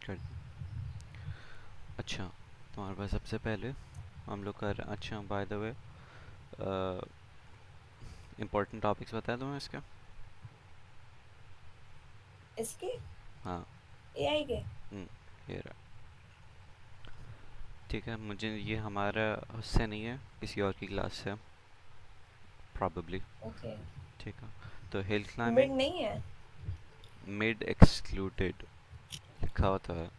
कर दी। अच्छा, तुम्हारे पास सबसे पहले हम लोग कर, अच्छा by the way, important topics बताया तुम्हें इसके? इसके हाँ। एआई के। हम्म, ये रहा। ठीक है, मुझे ये हमारा उससे नहीं है, किसी और की क्लास से प्रॉब्ली। ओके। ठीक है, तो हिल मिड क्लाइंबिंग। नहीं है। मिड एक्सक्लूडेड लिखा होता है,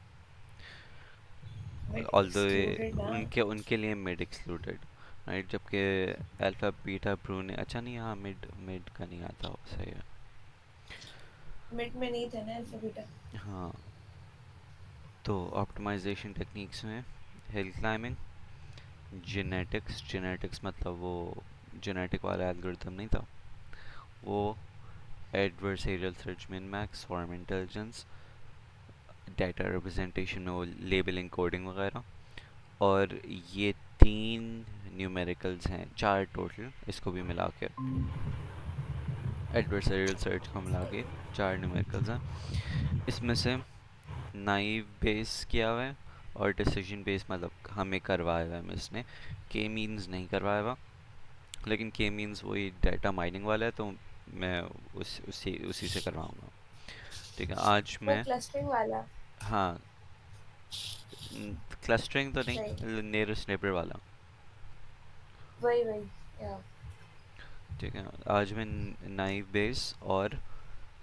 मिड ऑल्दो एक्सक्लूडेड ना। उनके उनके लिए मिड एक्सक्लूडेड, राइट, जबकि अल्फा बीटा ब्रूने, अच्छा नहीं, हाँ मिड मिड का नहीं आता, सही है। मिड में नहीं थे ना अल्फा बीटा। हाँ, तो ऑप्टिमाइजेशन टेक्निक्स में हिल क्लाइंबिंग, जेनेटिक्स मतलब वो जेनेटिक वाला एल्गोरिथम नहीं था वो, adversarial search, min max, form intelligence, data representation में वो लेबलिंग, कोडिंग वगैरह, और ये तीन न्यूमेरिकल्स हैं, चार टोटल इसको भी मिला के, एडवर्सरियल सर्च को मिला के चार न्यूमेरिकल्स हैं। इसमें से नाइव बेस किया हुआ है और डिसीजन बेस मतलब हमें करवाया हुआ है इसने, के मीन्स नहीं करवाया हुआ, लेकिन के मीन्स वही डाटा माइनिंग वाला है, तो मैं उसी उसी से करवाऊँगा। ठीक है, आज वो मैं, क्लस्टरिंग वाला। हाँ, क्लस्टरिंग तो सही। नहीं, नियरेस्ट नेबर वाला। वही वही। या। ठीक है, आज मैं नाइव बेस और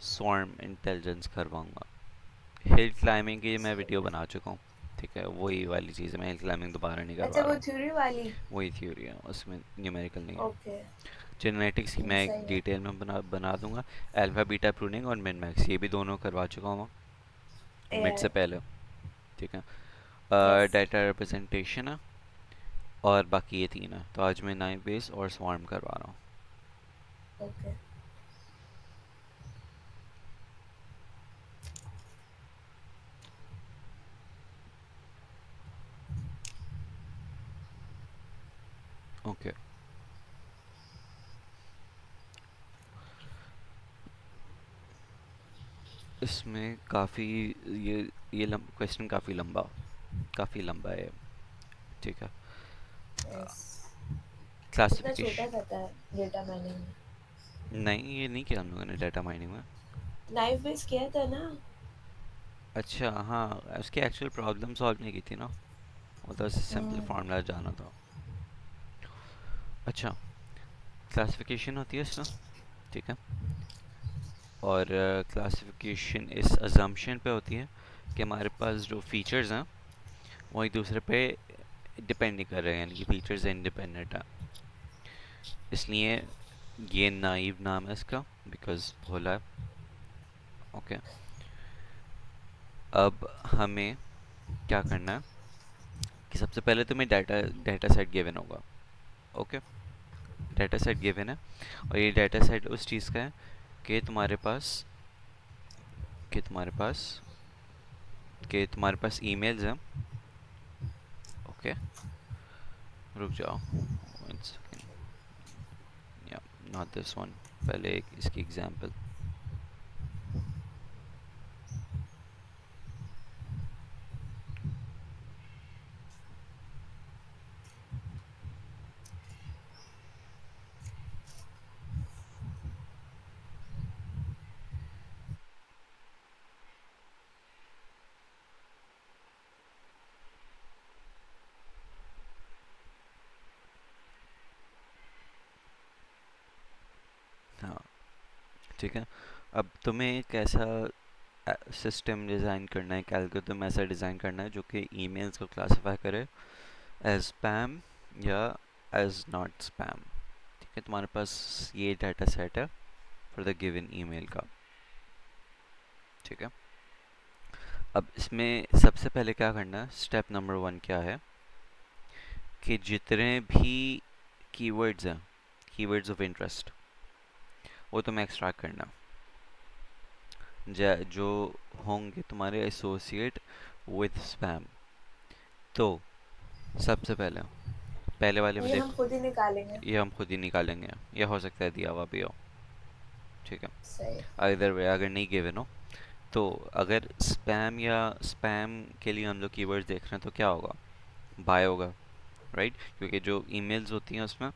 स्वार्म इंटेलिजेंस करवाऊँगा। हिल क्लाइंबिंग की मैं सही वीडियो है। बना चुका हूँ। ठीक है, वही वाली चीज़ है, मैं हिल क्लाइंबिंग दोबारा नहीं करवा अच्छा रहा वो हूँ। थ्योरी वाली। वही थ्योरी है, उसमें न्यूमेरिकल नहीं है। ओके। जेनेटिक्स की मैं एक सही है। डिटेल में बना बना दूंगा। अल्फा बीटा प्रूनिंग और मिन मैक्स ये भी दोनों करवा चुका हूँ मिड एआई। से पहले। ठीक है, यस। डाटा रिप्रेजेंटेशन है, और बाकी ये तीन है, तो आज मैं नाइव बेस और स्वार्म करवा रहा हूँ। ओके। ओके, इसमें काफ़ी, ये क्वेश्चन काफ़ी लंबा है। ठीक है, यस। इतना छोटा क्लासिफिकेशन, सा था डेटा माइनिंग। नहीं ये नहीं किया हम लोगों ने डाटा माइनिंग में। नाइफ बेस किया था ना। अच्छा हाँ, उसकी एक्चुअल प्रॉब्लम सॉल्व नहीं की थी ना, वो तो सिंपल हम्म। फार्मूला जाना था। अच्छा, क्लासिफिकेशन होती है इसमें। ठीक है, और क्लासिफिकेशन इस अजम्पशन पे होती है कि हमारे पास जो फीचर्स हैं वो एक दूसरे पे डिपेंड नहीं कर रहे हैं, यानी कि फीचर्स इंडिपेंडेंट है, इसलिए ये नाइव नाम है इसका, बिकॉज भोला है। ओके, अब हमें क्या करना है कि सबसे पहले तुम्हें डाटा डाटा सेट गिवन होगा। ओके, डाटा सेट गिवन है, और ये डाटा सेट उस चीज़ का है कि तुम्हारे पास कि तुम्हारे पास कि तुम्हारे पास ईमेल्स हैं। ओके, रुक जाओ, वन सेकेंड, या नॉट दिस वन, पहले एक इसकी एग्जांपल। हाँ, ठीक है, अब तुम्हें एक ऐसा सिस्टम डिज़ाइन करना है, एल्गोरिथम ऐसा डिज़ाइन करना है जो कि ईमेल्स को क्लासिफाई करे एज स्पैम या एज नॉट स्पैम। ठीक है, तुम्हारे पास ये डाटा सेट है फॉर द गिवन ईमेल का। ठीक है, अब इसमें सबसे पहले क्या करना है, स्टेप नंबर वन क्या है कि जितने भी कीवर्ड्स हैं, कीवर्ड्स ऑफ इंटरेस्ट, वो तुम्हें एक्सट्रैक्ट करना, जो होंगे तुम्हारे एसोसिएट विद स्पैम। तो सबसे पहले पहले वाले में ये हम देखो, खुद ही निकालेंगे। ये हम खुद ही निकालेंगे, या हो सकता है दिया हुआ भी हो। ठीक है, सही। इधर वे अगर नहीं गिवन हो तो अगर स्पैम या स्पैम के लिए हम लोग कीवर्ड्स देख रहे हैं तो क्या होगा? बाय होगा, राइट? क्योंकि जो ईमेल्स होती हैं उसमें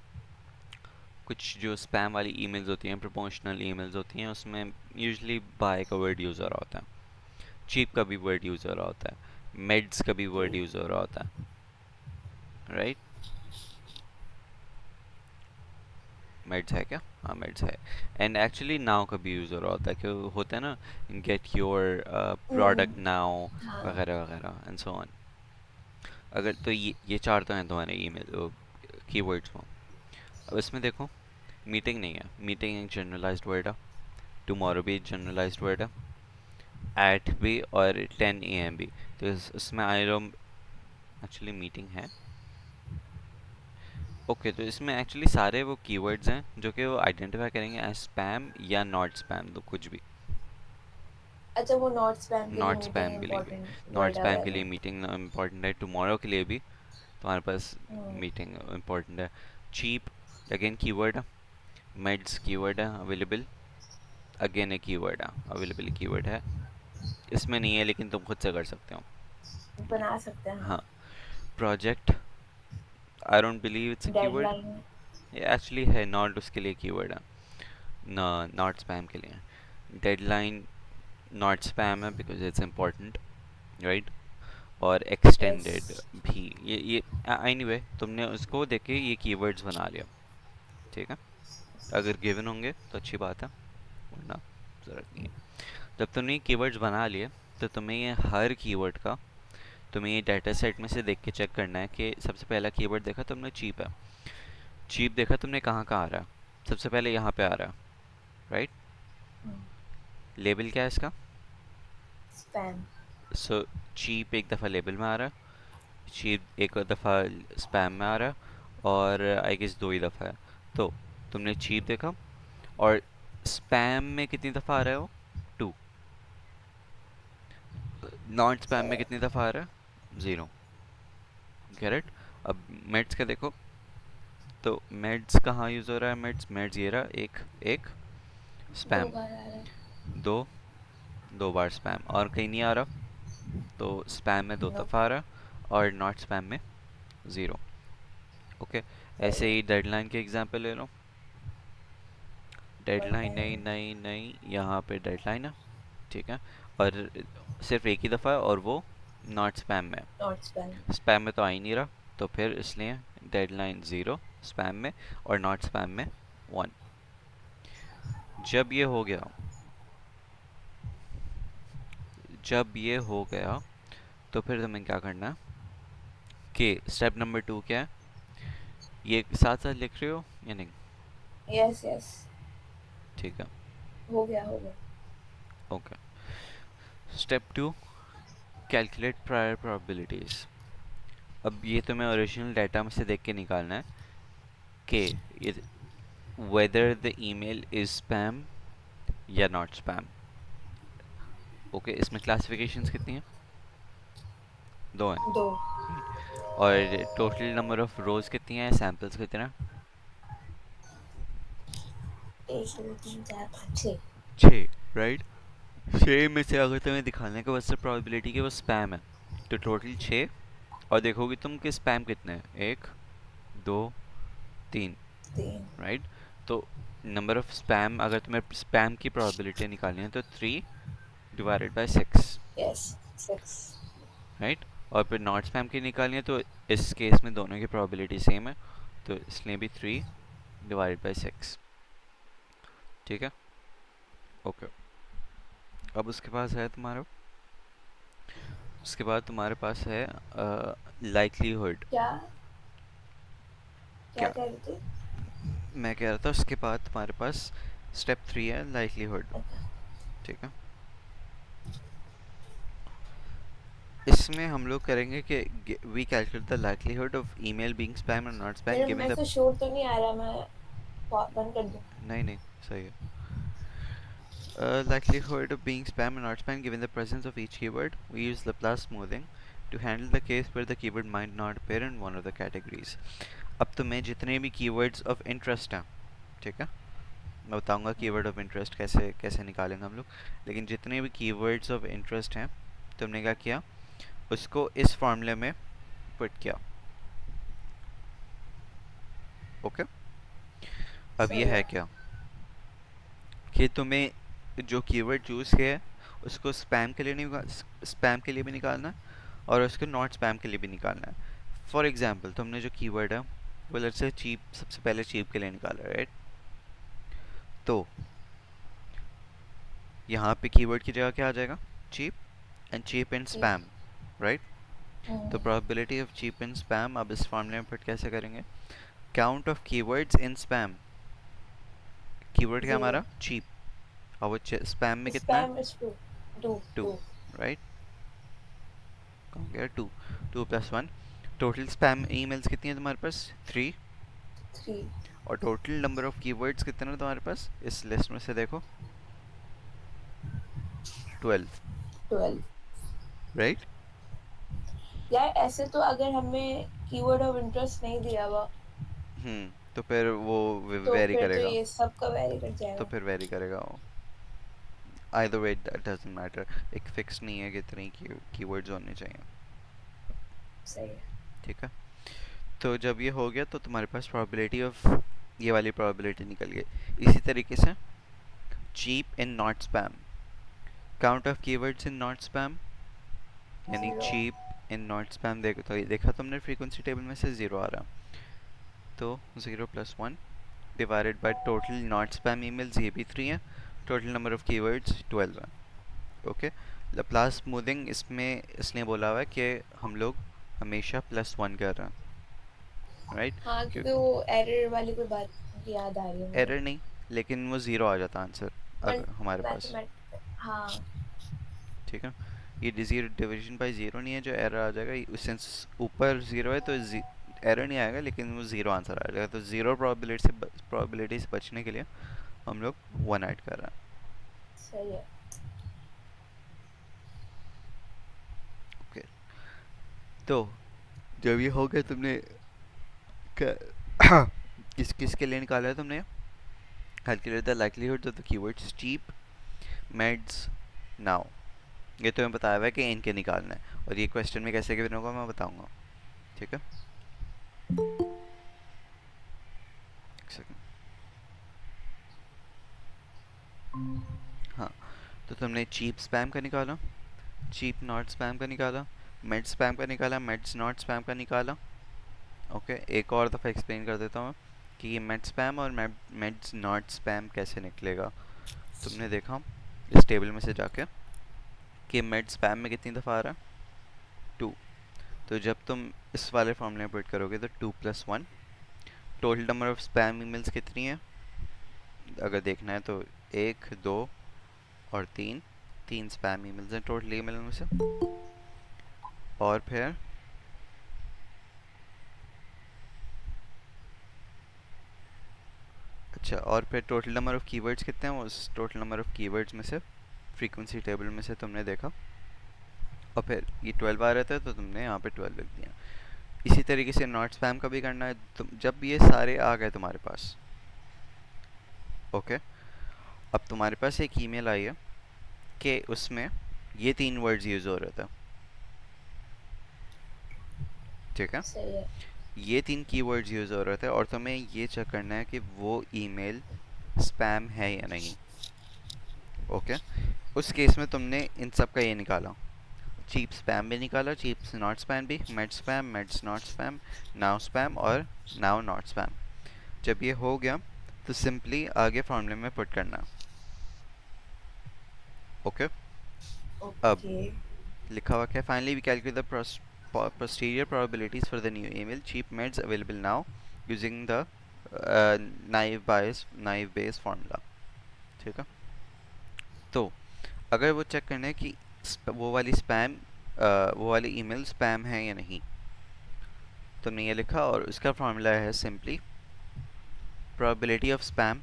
कुछ जो स्पैम वाली ईमेल्स होती हैं, प्रमोशनल ईमेल्स होती हैं, उसमें यूजुअली बाय का वर्ड यूज़ हो रहा होता है, चीप का भी वर्ड यूज़ हो रहा होता है, मेड्स का भी वर्ड जी। यूज़ हो रहा होता है, राइट? मेड्स है क्या? हाँ, मेड्स है। एंड एक्चुअली नाउ का भी यूज़ हो रहा होता है, कि होता है ना, get your hmm. Product now हाँ। वगैरह वगैरह एंड सो ऑन। अगर तो ये चार तो हैं तुम्हारे ईमेल कीवर्ड्स में। अब इसमें देखो, मीटिंग नहीं है, मीटिंग एक जनरलाइज्ड वर्ड है, टुमारो भी एक जनरलाइज्ड वर्ड है, एट भी और 10 AM भी। तो इसमें आई रो एक्चुअली मीटिंग है। ओके, तो इसमें एक्चुअली सारे वो कीवर्ड्स हैं जो कि वो आइडेंटिफाई करेंगे एज स्पैम या नॉट स्पैम, तो कुछ भी। अच्छा, वो नॉट स्पैम के लिए नॉट मीटिंग स्पैम के लिए भी, इम्पोर्टेंट नॉट वर्ड है स्पैम के लिए वाले। मीटिंग इम्पॉर्टेंट है, टुमारो के लिए भी तुम्हारे पास हम्म। मीटिंग इम्पॉर्टेंट है। चीप अगेन कीवर्ड है, मेड्स कीवर्ड है, अवेलेबल अगेन एक कीवर्ड है, अवेलेबल कीवर्ड है, इसमें नहीं है लेकिन तुम खुद से कर सकते हो। बना सकते हैं हाँ, हाँ। Project, I don't believe it's a keyword, deadline. ये एक्चुअली है, नॉट उसके लिए कीवर्ड है, ना नॉट स्पैम के लिए। डेडलाइन नॉट स्पैम है बिकॉज इट्स इम्पोर्टेंट, राइट? और यस। एक्सटेंडेड भी, ये एनीवे तुमने उसको देख के ये कीवर्ड्स बना लिया, ठीक है? अगर गिवन होंगे तो अच्छी बात है, वरना ज़रूरत नहीं है। जब तुमने ये कीवर्ड्स बना लिए तो तुम्हें ये हर कीवर्ड का, तुम्हें ये डाटा सेट में से देख के चेक करना है कि सबसे पहला कीवर्ड देखा तुमने चीप है, चीप देखा तुमने कहाँ कहाँ आ रहा है, सबसे पहले यहाँ पे आ रहा है, राइट? लेबल क्या है इसका? स्पैम। सो चीप एक दफ़ा लेबल में आ रहा है, चीप एक दफ़ा स्पैम में आ रहा है, और आई गेस दो ही दफ़ा है। तो तुमने चीप देखा, और स्पैम में कितनी दफ़ा आ रहा है वो? टू। नॉट स्पैम में कितनी दफ़ा आ रहा है? ज़ीरो। करेक्ट। अब मेड्स का देखो, तो मेड्स कहाँ यूज़ हो रहा है? मेड्स मेड्स ये रहा, एक एक दो स्पैम, बार आ रहा है। दो, दो बार स्पैम, और कहीं नहीं आ रहा, तो स्पैम में दो नो। दफ़ा आ रहा, और नॉट स्पैम में ज़ीरो। ओके, ऐसे ही डेडलाइन के एग्जांपल ले लो, डेडलाइन नहीं डेडलाइन। नहीं नहीं, यहाँ पे डेडलाइन है, ठीक है, और सिर्फ एक ही दफ़ा है, और वो नॉट स्पैम में है। Not spam. स्पैम में तो आ ही नहीं रहा, तो फिर इसलिए डेडलाइन ज़ीरो स्पैम में, और नॉट स्पैम में वन। जब ये हो गया, जब ये हो गया तो फिर तुम्हें क्या करना है कि स्टेप नंबर 2 क्या है? ये साथ साथ लिख रहे हो या नहीं? Yes yes. ठीक है, हो गया हो गया। Okay. Step 2, calculate prior probabilities. अब ये तुम्हें ओरिजिनल डाटा में से देख के निकालना है कि whether the email is spam या नॉट स्पैम। ओके, इसमें क्लासिफिकेशंस कितनी हैं? दो हैं, दो। राइट? और टोटल नंबर ऑफ रोज कितनी है, सैम्पल्स कितने हैं? एक दो तीन चार पाँच छः। छः, राइट? छः में से अगर तुम्हें दिखाने का बस प्रोबेबिलिटी कि वो स्पैम है, तो टोटल छः, और देखोगे तुम कि स्पैम कितने हैं, एक, दो, तीन, तीन। राइट? तो नंबर ऑफ स्पैम, अगर तुम्हें स्पैम की प्रोबेबिलिटी निकालनी है तो 3 / 6, यस। सिक्स। राइट? और फिर नॉट स्पैम की निकालनी है तो इस केस में दोनों की प्रोबेबिलिटी सेम है, तो इसलिए भी 3 / 6, ठीक है? ओके। अब उसके पास है तुम्हारा, उसके बाद तुम्हारे पास है लाइकलीहुड। क्या क्या क्या? कह रहे थे? मैं कह रहा था उसके बाद तुम्हारे पास स्टेप 3 है, लाइकलीहुड, ठीक है? इसमें हम लोग करेंगे कि we calculate the likelihood of email being spam और नॉट स्पैम मेरे गिवन मेरे द। को शोर तो नहीं आ रहा, मैं बंद कर दूँ? नहीं नहीं, सही है। Likelihood of being spam and not spam given the presence of each keyword. We use Laplace smoothing to handle the case where the keyword might not appear in one of the categories. अब तुम्हें जितने भी keywords of interest हैं, ठीक है, मैं बताऊंगा keyword of interest कैसे कैसे निकालेंगे हम लोग। लेकिन जितने भी कीवर्ड्स ऑफ इंटरेस्ट हैं, तुमने क्या किया, उसको इस फॉर्मूले में पुट किया। ओके। अब ये सही है है। क्या कि तुम्हें जो कीवर्ड चूज़ किया है उसको स्पैम के लिए नहीं, स्पैम के लिए भी निकालना है और उसको नॉट स्पैम के लिए भी निकालना है। फॉर एग्जांपल तुमने जो कीवर्ड है वो लेट्स से चीप, सबसे पहले चीप के लिए निकाला, राइट? तो यहाँ पे कीवर्ड की जगह क्या आ जाएगा, चीप, एंड चीप इन जी। Spam, right? तो हम्म, probability of cheap in spam अब इस फॉर्मूले में पुट कैसे करेंगे, count of keywords in spam. Keyword क्या 0। हमारा, चीप, और वो स्पैम में कितना है, स्पैम इज 2। 2 to, 2 right? कौन गया, two, two plus one. Total spam emails कितनी है तुम्हारे पास, थ्री। 3। और टोटल नंबर ऑफ कीवर्ड्स कितने हैं तुम्हारे पास इस लिस्ट में से, देखो, 12, 12। राइट? यार ऐसे तो अगर हमें कीवर्ड ऑफ इंटरेस्ट नहीं दिया हुआ तो फिर वो तो वेरी फिर तो करेगा, ये सब का वैरी कर तो जाएगा। फिर वेरी करेगा वो। Either way that doesn't matter, एक फिक्स नहीं है कितनी कीवर्ड्स होने चाहिए। सही है। ठीक है। तो जब ये हो गया तो तुम्हारे पास प्रोबेबिलिटी ऑफ, ये वाली प्रोबेबिलिटी निकल गई। इसी तरीके से cheap in not spam, count of keywords in not spam, यानी 0। चीप इन नॉट स्पैम, देखो तो ये देखा तुमने फ्रीक्वेंसी टेबल में से जीरो आ रहा, तो zero plus one divided by total not spam emails, ये भी थ्री है, टोटल नंबर ऑफ कीवर्ड्स 12 है। ओके। लैप्लास स्मूथिंग इसमें इसलिए बोला हुआ है कि हम लोग हमेशा प्लस वन कर रहे हैं, राइट? हाँ, क्यों, क्योंकि वो एरर वाली कोई बात याद आ रही है मुझे। एरर नहीं, लेकिन वो ज़ीरो आ जाता आंसर अगर हमारे पास। मैथमेट हाँ। ठीक है। ये ज़ीरो डिवीजन बाय ज़ीरो नहीं है जो एरर आ जाएगा, सिंस ऊपर ज़ीरो है तो एरर नहीं आएगा, लेकिन वो ज़ीरो आंसर आ जाएगा। तो ज़ीरो प्रोबेबिलिटी से बचने के लिए हम लोग वन ऐड कर रहे सही है। हैं। ओके। तो जब ये हो गया, तुमने किस किस के लिए निकाला है तुमने, calculate the likelihood of the keywords cheap, meds, now. ये तुम्हें बताया हुआ है कि इनके निकालना है, और ये क्वेश्चन में कैसे गिवन होगा मैं बताऊंगा। ठीक है, एक सेकंड। हाँ, तो तुमने चीप स्पैम का निकाला, चीप नॉट स्पैम का निकाला, मेड स्पैम का निकाला, मेड्स नॉट स्पैम का निकाला। ओके, एक और दफ़ा एक्सप्लेन कर देता हूँ कि ये मेड स्पैम और मेड्स नॉट स्पैम कैसे निकलेगा। तुमने देखा इस टेबल में से जाके कि मेड स्पैम में कितनी दफ़ा आ रहा है, टू। तो जब तुम इस वाले फॉर्मूले में पुट करोगे तो to plus one, total number of spam emails कितनी है अगर देखना है तो, एक, दो और तीन, तीन स्पैम ईमेल्स हैं टोटल ईमेल में से। और फिर अच्छा, और फिर टोटल नंबर ऑफ कीवर्ड्स कितने हैं, उस टोटल नंबर ऑफ कीवर्ड्स में से फ्रीक्वेंसी टेबल में से तुमने देखा, और फिर ये 12 आ रहे थे तो तुमने यहाँ पे 12 लिख दिया। इसी तरीके से नॉट स्पैम का भी करना है। तुम जब ये सारे आ गए तुम्हारे पास, ओके, अब तुम्हारे पास एक ईमेल आई है कि उसमें ये तीन वर्ड्स यूज़ हो रहे थे, ठीक है? सही है। ये तीन कीवर्ड्स यूज़ हो रहे थे और तुम्हें ये चेक करना है कि वो ईमेल स्पैम है या नहीं। ओके। उस केस में तुमने इन सब का ये निकाला, चीप स्पैम भी निकाला, चीप नॉट स्पैम भी, med spam, meds not spam, now spam और नाउ नॉट स्पैम। जब ये हो गया तो सिंपली आगे फॉर्मूले में पुट करना। ओके। अब ओके। लिखा हुआ क्या, finally we calculate the posterior probabilities for the new email cheap meds available now using the naive bayes formula। ठीक है। तो अगर वो चेक करना है कि वो वाली स्पैम, वो वाली ईमेल स्पैम है या नहीं, तुमने ये लिखा और उसका फॉर्मूला है सिंपली प्रोबेबिलिटी ऑफ स्पैम।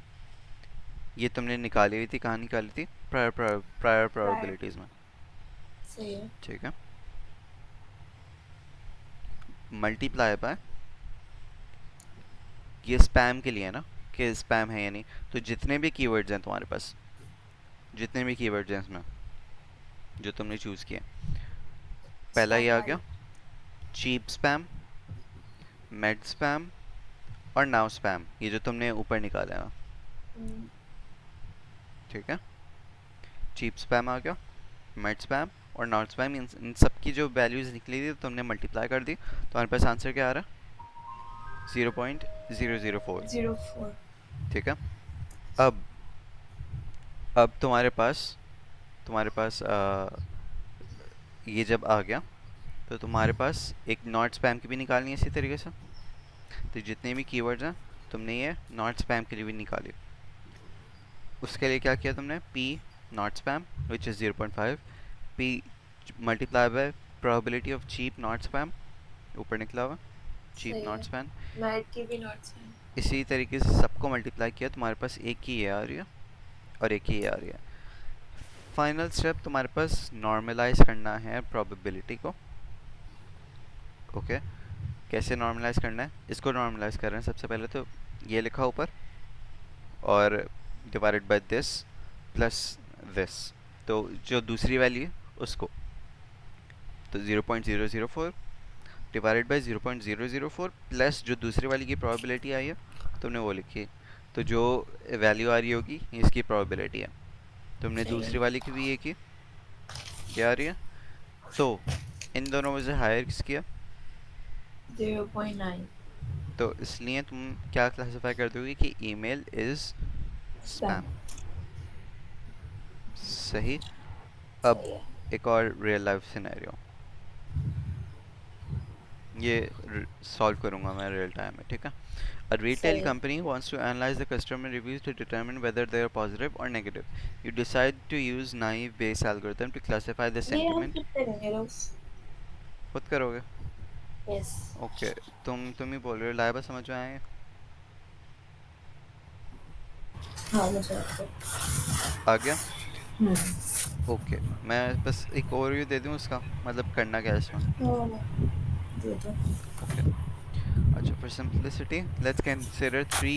ये तुमने निकाली हुई थी, कहाँ निकाली थी, प्रायर प्रायर। प्रोबेबिलिटीज़ में। सही है। ठीक है, मल्टीप्लाई बाय, ये स्पैम के लिए है ना, कि स्पैम है या नहीं। तो जितने भी कीवर्ड्स हैं तुम्हारे पास, जितने भी कीवर्ड्स हैं इसमें जो तुमने चूज़ किए, पहला ये आ सारे। गया चीप स्पैम, मेड स्पैम और नाउ स्पैम, ये जो तुमने ऊपर निकाला है। हम्म, ठीक है, चीप स्पैम आ गया, मेड स्पैम और नॉट स्पैम, इन सब की जो वैल्यूज़ निकली थी तो तुमने मल्टीप्लाई कर दी, तो हमारे पास आंसर क्या आ रहा है? 0.004। 04। ठीक है, अब तुम्हारे पास ये जब आ गया तो तुम्हारे पास एक नॉट स्पैम की भी निकालनी है इसी तरीके से। तो जितने भी कीवर्ड्स हैं तुमने ये नॉट स्पैम के लिए भी निकाली। उसके लिए क्या किया तुमने? P not spam which is 0.5, P multiply by probability of cheap not spam, ऊपर निकला हुआ चीप सही नॉट है। स्पैम। मैट की भी नोट्स हैं। इसी तरीके से सबको मल्टीप्लाई किया, तुम्हारे पास एक ही ये आ रही है और एक ही ये आ रही है। फाइनल स्टेप तुम्हारे पास नॉर्मलाइज करना है प्रोबेबिलिटी को। ओके, कैसे नॉर्मलाइज करना है? इसको नॉर्मलाइज कर रहे हैं सबसे पहले तो ये लिखा ऊपर और divided by this plus this, तो जो दूसरी वैल्यू है उसको, तो 0.004 डिवाइडेड बाय 0.004 प्लस जो दूसरी वाली की प्रोबेबिलिटी आई है तुमने वो लिखी, तो जो वैल्यू आ रही होगी इसकी प्रोबेबिलिटी है। तुमने सही दूसरी है। वाली की भी ये की, क्या आ रही है? तो इन दोनों में से हायर किस किया? 0.9। तो इसलिए तुम क्या क्लासिफाई कर दोगे कि ईमेल इज़ स्पैम। स्पैम। सही। अब सही है। एक और रियल लाइफ सिनेरियो, ये सॉल्व करूंगा मैं रियल टाइम में। ठीक है, a retail सही है। company wants to analyze the customer reviews to determine whether they are positive or negative. You decide to use naive Bayes algorithm to classify the ये हम sentiment। खुद करेंगे रोज। खुद करोगे? यस। ओके, तुम ही बोल रहे हो, लाइबा समझ में आए? हाँ मुझे आता है। आ गया? हम्म। ओके, मैं बस एक ओवरव्यू दे दूं उसका, मतलब करना क्या है इसमें। हाँ, दे दो। ओके, अच्छा, for simplicity let's consider three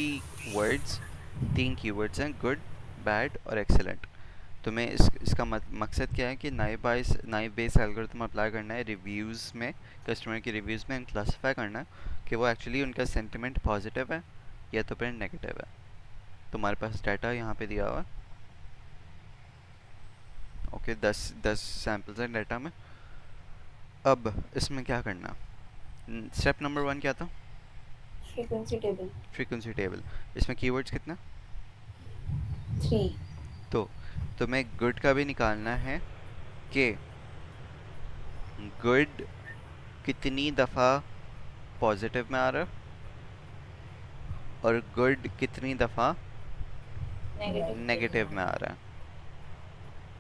words, तीन कीवर्ड्स हैं, गुड, बैड और एक्सेलेंट। तुम्हें इसका मकसद क्या है कि नाइव बेस एल्गोरिथम अप्लाई करना है रिव्यूज़ में, कस्टमर की रिव्यूज़ में क्लासिफाई करना है कि वो एक्चुअली उनका सेंटिमेंट पॉजिटिव है या तो फिर नेगेटिव है। तुम्हारे पास डाटा यहाँ पे दिया हुआ है। ओके, 10 सैम्पल्स हैं डाटा में। अब इसमें क्या करना? स्टेप नंबर 1 क्या था? Frequency table. Frequency table. इसमें कीवर्ड्स कितना? 3। तो तुम्हें गुड का भी निकालना है कि गुड कितनी दफ़ा पॉजिटिव में आ रहा है और गुड कितनी दफ़ा नेगेटिव। नेगेटिव में आ रहा है।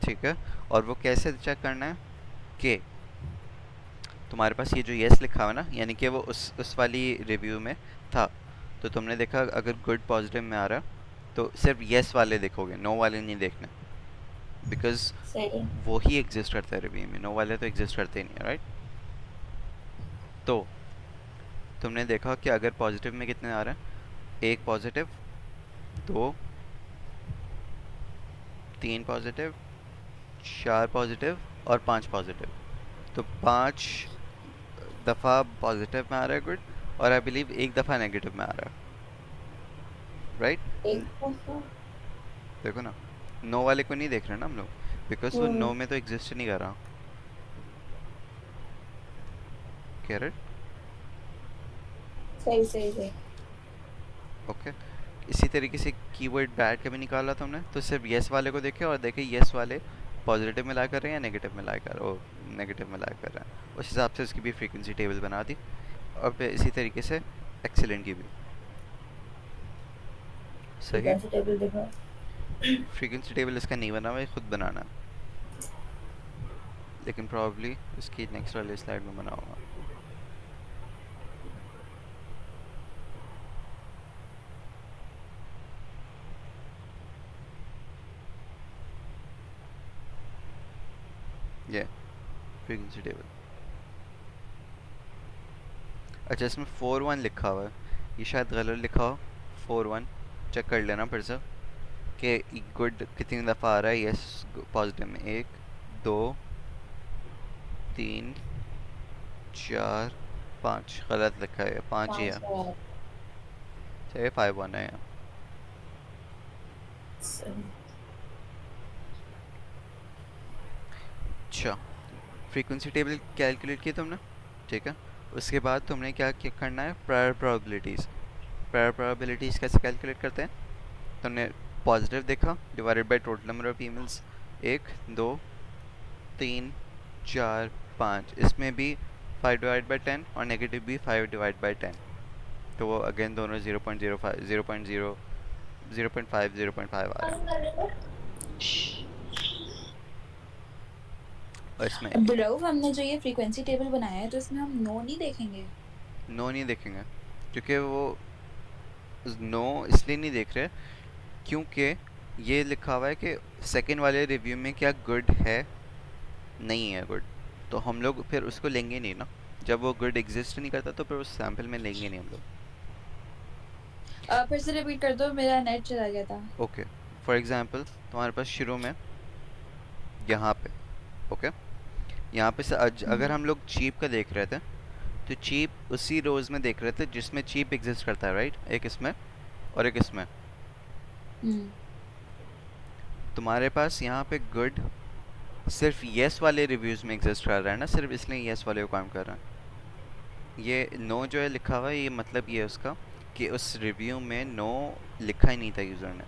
ठीक है, और वो कैसे चेक करना है कि तुम्हारे पास ये जो यस लिखा हुआ ना, यानी कि वो उस वाली रिव्यू में था, तो तुमने देखा अगर गुड पॉजिटिव में आ रहा तो सिर्फ यस वाले देखोगे, नो वाले नहीं देखने, बिकॉज सही है। वो ही एग्जिस्ट करता है रिव्यू में, नो वाले तो एग्जिस्ट करते ही नहीं है, राइट? तो तुमने देखा कि अगर पॉजिटिव में कितने आ रहे हैं, एक पॉजिटिव, दो, तीन पॉजिटिव, चार पॉजिटिव और पांच पॉजिटिव, तो पांच दफ़ा पॉजिटिव में आ रहा है गुड, और आई बिलीव एक दफ़ा नेगेटिव में आ रहा है, राइट? एक दफा। देखो ना, नो वाले को नहीं देख रहे ना हम लोग, बिकॉज वो नो में तो एग्जिस्ट नहीं कर रहा। कैरेट। सही सही सही। ओके, इसी तरीके से कीवर्ड बैड का भी निकाला था हमने, तो सिर्फ येस वाले को देखे और देखे येस वाले पॉजिटिव में ला कर रहे हैं या नेगेटिव में ला कर, ओ नेगेटिव में ला कर रहे हैं, उस हिसाब से उसकी भी फ्रीक्वेंसी टेबल बना दी। और फिर इसी तरीके से एक्सीलेंट की भी। सही। फ्रीक्वेंसी टेबल देखो। फ्रीक्वेंसी टेबल इसका नहीं बना हुआ है, खुद बनाना है, लेकिन प्रॉब्ली इसकी नेक्स्ट वाले स्लाइड में बनाऊंगा। ये फ्रीक्वेंसी टेबल। अच्छा, इसमें 4-1 लिखा हुआ है, ये शायद गलत लिखा हो, 4-1, चेक कर लेना फिर से कि गुड कितनी दफ़ा आ रहा है। यस पॉजिटिव में 1 2 3 4 5 गलत लिखा है, 5 ही है। 5 बार। चलिए 5 1 है यहाँ। सही। अच्छा, फ्रीक्वेंसी टेबल कैलकुलेट की तुमने, ठीक है। उसके बाद तुमने क्या करना है, प्रायर प्रोबेबिलिटीज़। प्रायर प्रोबेबिलिटीज़ कैसे कैलकुलेट करते हैं? तुमने पॉजिटिव देखा divided by total number of emails, 1 2 3 4 5, इसमें भी 5/10 और नेगेटिव भी 5/10। तो वो अगेन दोनों 0.05 0.5 आ रहे हैं। और इसमें अब रऊफ, हमने जो ये फ्रीक्वेंसी टेबल बनाया है तो इसमें हम नो नहीं देखेंगे? नो नहीं देखेंगे, क्योंकि वो नो इसलिए नहीं देख रहे क्योंकि ये लिखा हुआ है कि सेकंड वाले रिव्यू में क्या गुड है, नहीं है गुड, तो हम लोग फिर उसको लेंगे नहीं ना। जब वो गुड एग्जिस्ट नहीं करता तो फिर उस सैंपल में लेंगे नहीं हम लोग। फिर से रिपीट कर दो, मेरा नेट चला गया था। ओके, फॉर एग्जांपल तुम्हारे पास शुरू में यहाँ पे, ओके, यहाँ पे से अगर हम लोग चीप का देख रहे थे तो चीप उसी रोज में देख रहे थे जिसमें चीप एग्जिस्ट करता है, राइट, एक इसमें और एक इसमें। हम्म। तुम्हारे पास यहाँ पे गुड सिर्फ येस वाले रिव्यूज में एग्जिस्ट कर रहा है ना, सिर्फ इसलिए येस वाले को काम कर रहा है। ये नो जो है लिखा हुआ है, ये मतलब ये है उसका कि उस रिव्यू में नो लिखा ही नहीं था यूज़र ने।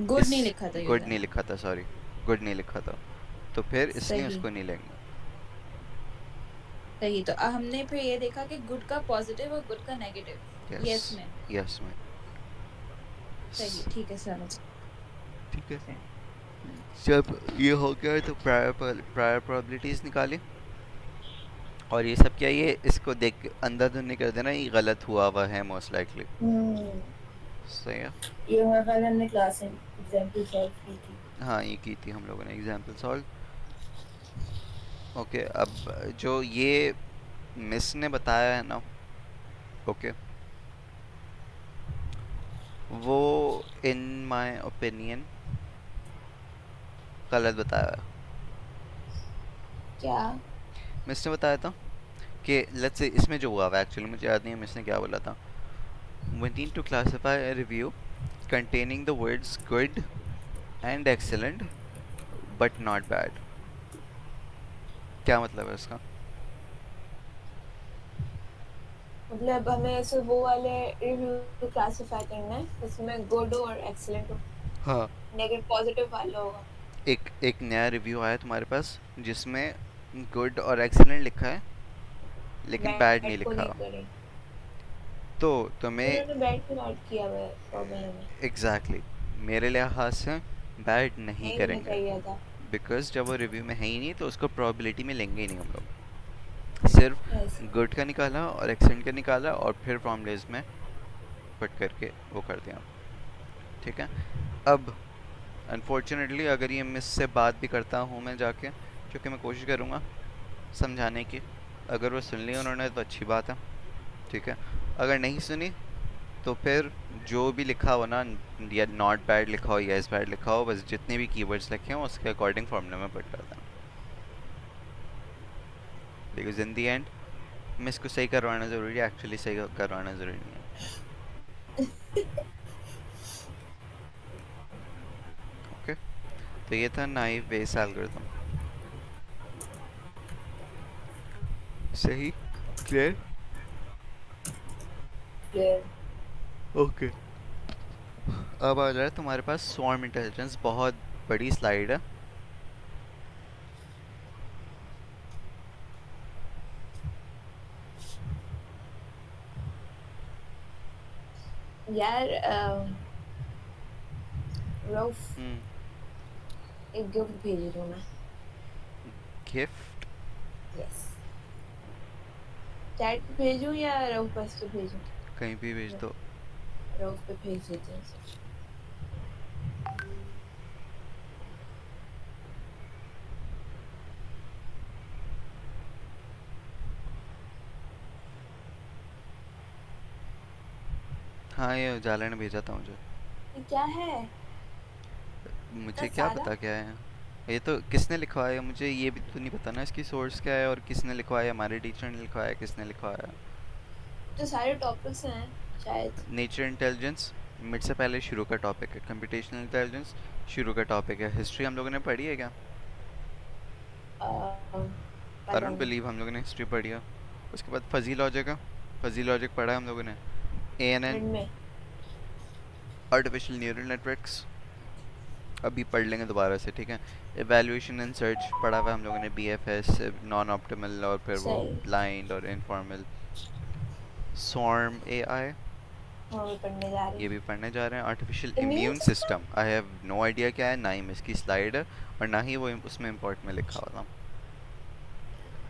गुड इस नहीं लिखा था गुड यूजर नहीं ने। लिखा था, सॉरी, गुड नहीं लिखा था, तो फिर इसलिए सही। उसको नहीं लेंगे। सही, तो हमने फिर ये देखा कि गुड का पॉजिटिव और गुड का नेगेटिव यस, यस में। यस में। सही, ठीक है, समझ ठीक है, गए। जब ये हो गया तो प्रायर प्रोबेबिलिटीज निकाली, और ये सब क्या, ये इसको देख के अंधाधुंध कर देना, ये गलत हुआ हुआ है मोस्ट लाइकली। हम्म। सही है। ये हर हमने क्लास में एग्जाम्पल सॉल्व की थी। हाँ ये की थी हम लोगों ने एग्जाम्पल सॉल्व। ओके, अब जो ये मिस ने बताया है ना, ओके, वो इन माय ओपिनियन गलत बताया है। क्या? मिस ने बताया था कि लेट्स से इसमें जो हुआ हुआ एक्चुअली मुझे याद नहीं है मिस ने क्या बोला था। We need to classify a review containing the words good and excellent but not bad। क्या मतलब है इसका? मतलब हमें ऐसे वो वाले रिव्यू क्लासिफाई करना है जिसमें गुड और एक्सीलेंट हो, हाँ, नेगेटिव पॉजिटिव वाला होगा। एक एक नया रिव्यू आया तुम्हारे पास जिसमें गुड और एक्सीलेंट लिखा है लेकिन बैड नहीं बैड को लिखा, नहीं करें। तो तुम्हें उन्होंने बैड को ऐड किया हुआ है प्रॉब्लम में। एग्जैक्टली मेरे लिहाज से बैड नहीं नहीं होना करेंगे, चाहिए था। बिकॉज जब वो रिव्यू में है ही नहीं तो उसको प्रोबेबिलिटी में लेंगे ही नहीं हम लोग। सिर्फ ऐसे। गुड का निकाला और एक्सेंट का निकाला और फिर फॉर्मूलेज में पुट करके वो कर दिया, ठीक है। अब अनफॉर्चुनेटली अगर ये मिस से बात भी करता हूँ मैं जाके, क्योंकि मैं कोशिश करूँगा समझाने की, अगर वो सुन ली उन्होंने तो अच्छी बात है, ठीक है। अगर नहीं सुनी तो फिर जो भी लिखा हो ना, या नॉट बैड लिखा हो या इस बैड लिखा हो, बस जितने भी कीवर्ड्स लिखे हो उसके अकॉर्डिंग फॉर्मूला में पुट कर देना, because in the and miss को सही करवाना ज़रूरी है, एक्चुअली सही करवाना ज़रूरी नहीं है। ओके, तो ये था नाइव बेस एल्गोरिथम। सही, क्लियर, फिर ओके। अब आ जाए तुम्हारे पास स्वॉर्म इंटेलिजेंस, बहुत बड़ी स्लाइड है। यार रऊफ, हम्म, एक गिफ्ट भेज दूँ मैं। गिफ्ट? यस। चैट पे भेजूँ या रऊफ बस पे भेजूँ? कहीं भी भेज दो। रऊफ पे भेज देते हैं इसे। हाँ, ये जाला ने भेजा था मुझे। ये क्या है इतना मुझे क्या सारा? पता क्या है। ये तो किसने लिखवाया, मुझे ये भी तो नहीं पता ना इसकी सोर्स क्या है, और किसने लिखवाया, हमारे टीचर ने लिखवाया, किसने लिखवाया। तो सारे टॉपिक्स हैं शायद। नेचर इंटेलिजेंस मिड से पहले शुरू का टॉपिक है, कंप्यूटेशनल इंटेलिजेंस शुरू का टॉपिक है, हिस्ट्री हम लोगों ने पढ़ी है क्या? अ, आई पता डोंट नहीं। बिलीव हम लोगों ने हिस्ट्री पढ़ी है। उसके बाद फजी लॉजिक है, फजी लॉजिक पढ़ा है हम लोगों ने। ए एन मिड एन, में। आर्टिफिशियल न्यूरल नेटवर्क्स अभी पढ़ लेंगे दोबारा से, ठीक है। एवेल्यूएशन एंड सर्च पढ़ा हुआ है हम लोगों ने, B F S, non optimal, और फिर वो सही। ब्लाइंड और इनफॉर्मल। स्वार्म ए आई, हम भी पढ़ने जा रहे ये भी हैं। पढ़ने जा रहे हैं। Artificial immune immune system. System, I have no idea क्या है, ना ही इसकी स्लाइड है और ना ही वो उसमें इम्पोर्ट में लिखा हुआ था।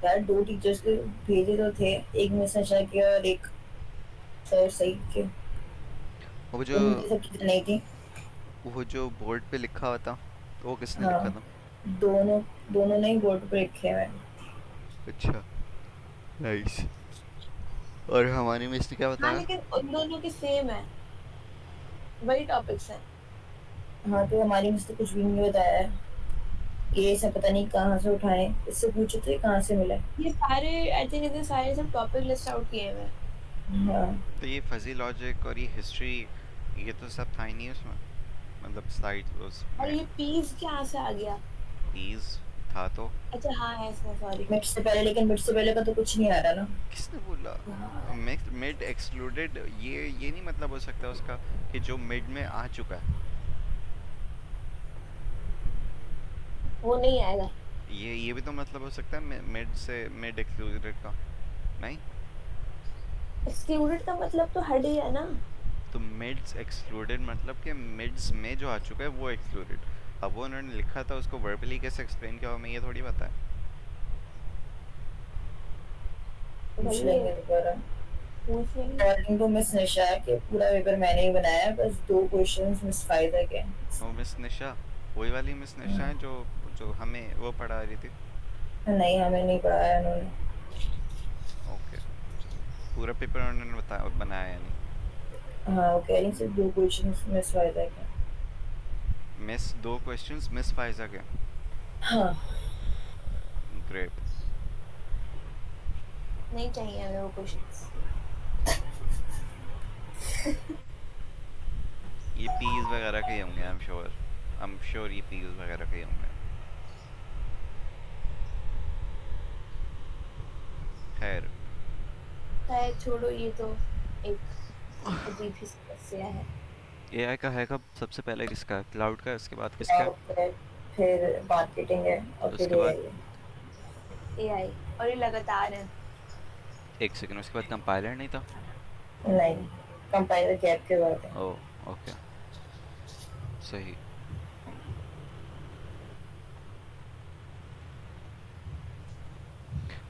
यार दो टीचर्स के भेजे तो थे, एक मिस नशा के और एक सर सही के। वो जो तो मुझे सब चीजें नहीं थी। बोर्ड पे लिखा हुआ था, वो किसने हाँ, लिखा था? दोनों दोनों ने ही बोर्ड पे लिखे हुए हैं। अच्छा, नाइस। और हमारी मिस ने क्या हाँ बताया? लेकिन उन दोनों के सेम है, वही टॉपिक्स हैं। हाँ, तो हमारी मिस तो कुछ भी नहीं बताया है। ये सब पता नहीं कहाँ से उठाए, इससे पूछो तो ये कहाँ से मिला। ये सारे आई थिंक इतने सारे सब टॉपिक लिस्ट आउट किए हुए हैं। हाँ, तो ये फजी लॉजिक और ये हिस्ट्री, ये तो सब था ही नहीं उसमें, मतलब स्लाइड और उसमें। ये पीस कहाँ से आ गया? पीस था तो। अच्छा हाँ है इसमें, सॉरी। मिड से पहले, लेकिन मिड से पहले का तो कुछ नहीं आ रहा ना। किसने बोला? मिड मिड एक्सक्लूडेड, ये नहीं मतलब हो सकता उसका कि जो मिड में आ चुका है। वो नहीं आएगा। ये भी तो मतलब हो सकता है मिड से, मिड एक्सक्लूडेड का। नहीं, एक्सक्लूडेड का मतलब तो हट ही है ना। तो मिड्स एक्सक्लूडेड मतलब कि मिड्स में जो आ चुका है वो एक्सक्लूडेड। अब वो उन्होंने लिखा था, उसको वर्बली कैसे एक्सप्लेन किया हमें ये थोड़ी पता है। पूछ वही लेंगे है, दोबारा। पूछ लेंगे। अकॉर्डिंग टू मिस निशा के पूरा पेपर मैंने ही बनाया है, बस दो क्वेश्चंस मिस फायदा के हैं। वो मिस निशा, वही वाली मिस निशा है जो जो हमें वो पढ़ा रही थी। नहीं, हमें नहीं पढ़ाया उन्होंने। ओके, पूरा पेपर उन्होंने बनाया या नहीं? हाँ, वो कह रही सिर्फ दो क्वेश्चंस मिस फायदा के। मिस दो क्वेश्चंस मिस फाइजा के। हाँ, ग्रेट। नहीं चाहिए हमें वो क्वेश्चंस। ये पीस वगैरह के ही होंगे, आई एम श्योर ये पीस वगैरह के ही होंगे। खैर, शायद छोड़ो, ये तो एक अजीब ही समस्या है। एआई का है कब सबसे पहले किसका? क्लाउड का, इसके बाद किसका है? क्लाउड है, फिर मार्केटिंग है और फिर उसके बाद? एआई है। एआई, और ये लगातार है। एक सेकंड, उसके बाद कंपाइलर नहीं था? नहीं, कंपाइलर गैप के बाद है। ओ, ओके, सही।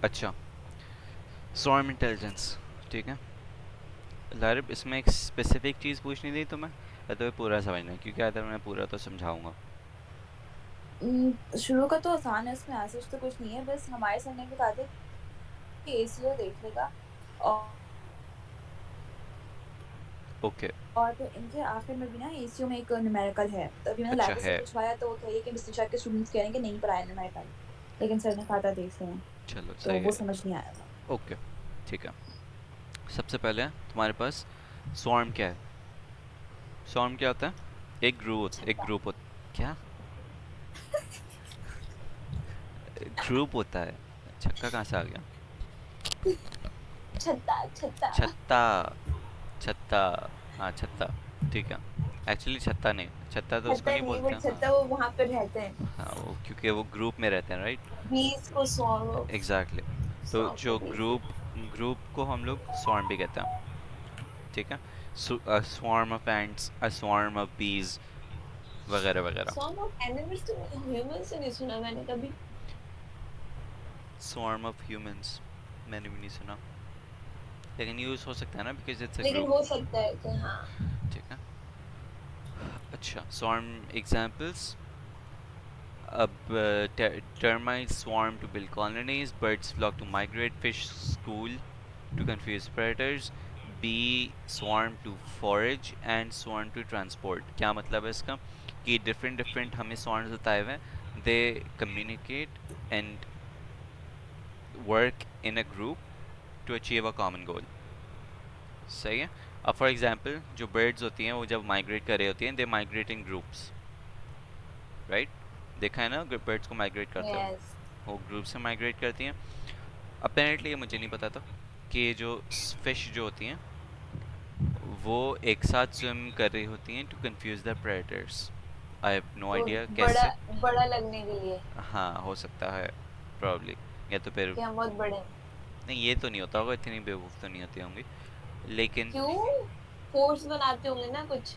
अच्छा, स्वार्म इंटेलिजेंस, ठीक है। लारिब, इसमें एक स्पेसिफिक चीज़ पूछनी थी तुम्हें या तो पूरा समझना है? क्योंकि अगर मैं पूरा तो समझाऊंगा। शुरू का तो आसान है, इसमें ऐसा तो कुछ नहीं है, बस हमारे सर ने भी कहा था कि एसीओ देख लेगा। और ओके, तो इनके आखिर में भी ना एसीओ में एक न्यूमेरिकल है, तो अभी मैंने अच्छा लाइब्रेरी से है, पूछवाया तो वो कह रही है कि मिस्टर के स्टूडेंट्स कह रहे हैं कि नहीं पढ़ाया न्यूमेरिकल, लेकिन सर ने कहा था देख लें, चलो तो सही वो है। समझ नहीं आया था। ओके, ठीक है। सबसे पहले तुम्हारे पास स्वार्म क्या है? स्वार्म क्या होता है? एक छत्ता। ग्रुप होता, क्या ग्रुप होता है? छक्का कहाँ से आ गया? छत्ता छत्ता। छत्ता, छत्ता, हाँ छत्ता, ठीक है। एक्चुअली छत्ता नहीं, छत्ता तो उसको छत्ता नहीं नहीं, वो बोलते हैं, छत्ता हाँ। वो वहां पर रहते हैं। हाँ, वो क्योंकि वो ग्रुप में रहते हैं, राइट। बीस को सौ, एग्जैक्टली, तो सौ को जो बीस। ग्रुप को हम लोग स्वार्म भी कहते हैं, ठीक है। Swarm of ants, a swarm of बीज, वगैरह वगैरह। सॉन्ग ऑफ एनिमल्स तो ह्यूमंस से नहीं सुना मैंने कभी। स्वार्म ऑफ ह्यूमंस मैंने भी नहीं सुना, लेकिन यूज हो सकता है ना, बिकॉज इट्स अ लेकिन ग्रुप, हो सकता है कि हाँ। ठीक है। अच्छा, स्वार्म एग्जांपल्स। अब termites swarm to build colonies, birds flock to migrate, fish school to confuse predators, be swarm to forage and swarm to transport. क्या मतलब है इसका कि डिफरेंट डिफरेंट हमें स्वार्म्स बताए हुए हैं, they communicate and work in a group to achieve a common goal. सही है। अब फॉर एग्जांपल जो बर्ड्स होती हैं वो जब माइग्रेट कर रही होती हैं, they migrate in groups, right? देखा है ना बर्ड्स को माइग्रेट करते हुए, यस वो ग्रुप से माइग्रेट करती हैं। अपेरेंटली ये मुझे नहीं पता था कि जो फिश जो होती हैं वो एक साथ स्विम कर रही होती हैं to confuse the predators. I have no तो आइडिया बड़ा कैसे। बड़ा लगने के लिए हाँ हो सकता है, प्रॉब्ली, या तो फिर कि हम बहुत बड़े हैं। नहीं, ये तो नहीं होता होगा, इतनी बेवकूफ़ तो नहीं होती होंगी, लेकिन क्यों? फोर्स बनाते होंगे ना कुछ।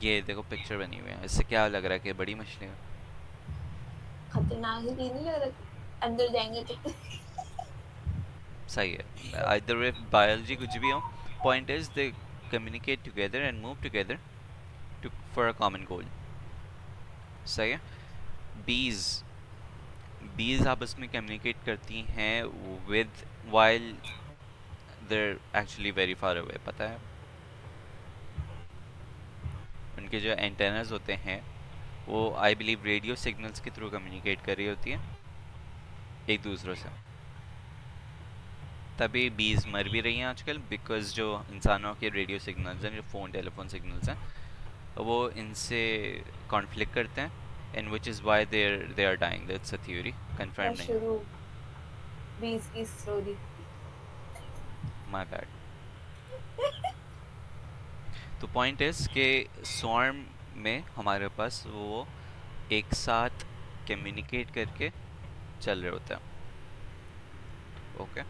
ये देखो पिक्चर बनी हुई है, इससे क्या लग रहा है कि बड़ी मछली है? खतरनाक ही नहीं लग रहा, अंदर जाएंगे तो। सही है। आइदर वे बायोलॉजी कुछ भी हो, point is they communicate together and move together to for a common goal. सही है। बीज, बीज आपस में कम्युनिकेट करती हैं with while there actually very far away. पता है उनके जो एंटेनास होते हैं वो आई बिलीव रेडियो सिग्नल्स के थ्रू कम्युनिकेट कर रही होती हैं एक दूसरों से। तभी बीज मर भी रही हैं आजकल, बिकॉज जो इंसानों के रेडियो सिग्नल्स हैं, जो फ़ोन टेलीफोन सिग्नल्स हैं, वो इनसे कॉन्फ्लिक्ट करते हैं, and which is why they are dying. That's a theory, मैं कंफर्म नहीं है। शुरू 20 की स्टोरी। My bad. तो पॉइंट इज कि स्वार्म में हमारे पास वो एक साथ कम्युनिकेट करके चल रहे होते हैं। ओके,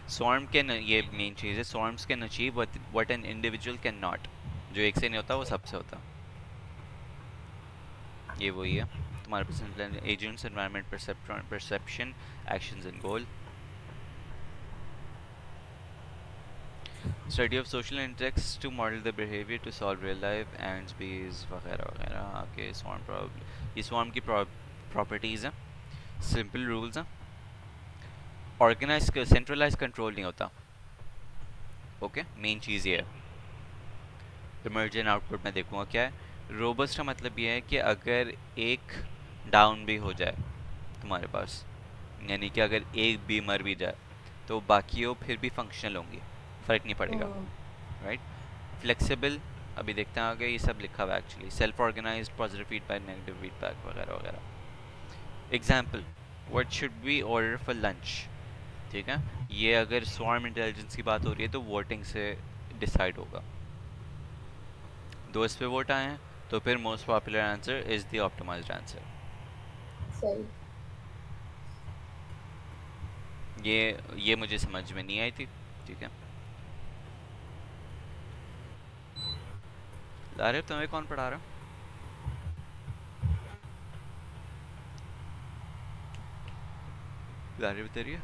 स्वार्म कैन, ये मेन चीज़ है, swarms can achieve what an individual can not. जो एक से नहीं होता वो सबसे होता। ये वही है तुम्हारे personal agents, environment, perception, actions and goal. Study of social insects to model the behaviour to solve real life ants bees वगैरह वगैरह। आगे स्वार्म प्रॉब्लम, ये स्वार्म की प्रॉपर्टीज़ हैं, सिंपल रूल्स हैं, ऑर्गेनाइज सेंट्रलाइज कंट्रोल नहीं होता। ओके, मेन चीज़ ये है। इमर्जेंट आउटपुट में देखूंगा क्या है। रोबस्ट का मतलब ये है कि अगर एक डाउन भी हो जाए तुम्हारे पास, यानी कि अगर एक भी मर भी जाए तो बाकी वो फिर भी फंक्शनल होंगी, फ़र्क नहीं पड़ेगा, राइट? फ्लेक्सिबल, अभी देखते हैं आगे, ये सब लिखा हुआ है actually. Self organised, positive feedback, negative feedback वगैरह वगैरह। Example, what should be order for lunch. ठीक है, ये अगर स्वार्म इंटेलिजेंस की बात हो रही है तो वोटिंग से डिसाइड होगा। दो इस पे वोट आए हैं तो फिर most popular answer is the optimised answer. सही। ये मुझे समझ में नहीं आई थी। ठीक है, अरे तुम्हें कौन पढ़ा रहा? लारे बताइए।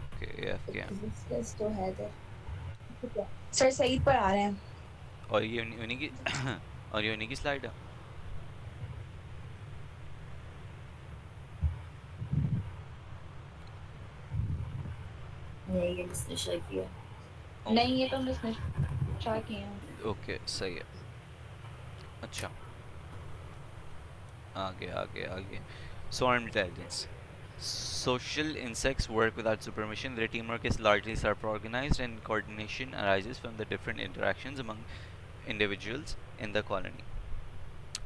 ओके, एफ के एम। फिजिक्स तो है इधर। सर सईद पढ़ा रहे हैं। और ये उन्हीं की और ये उन्हीं की स्लाइड है। नहीं ये जिसने शेयर किया। नहीं ये तो मिस निशा की हैं। ओके सही है। अच्छा, आगे आगे आगे। Swarm intelligence. Social insects work without supervision. Their teamwork is largely self-organized, and coordination arises from the different interactions among individuals in the colony.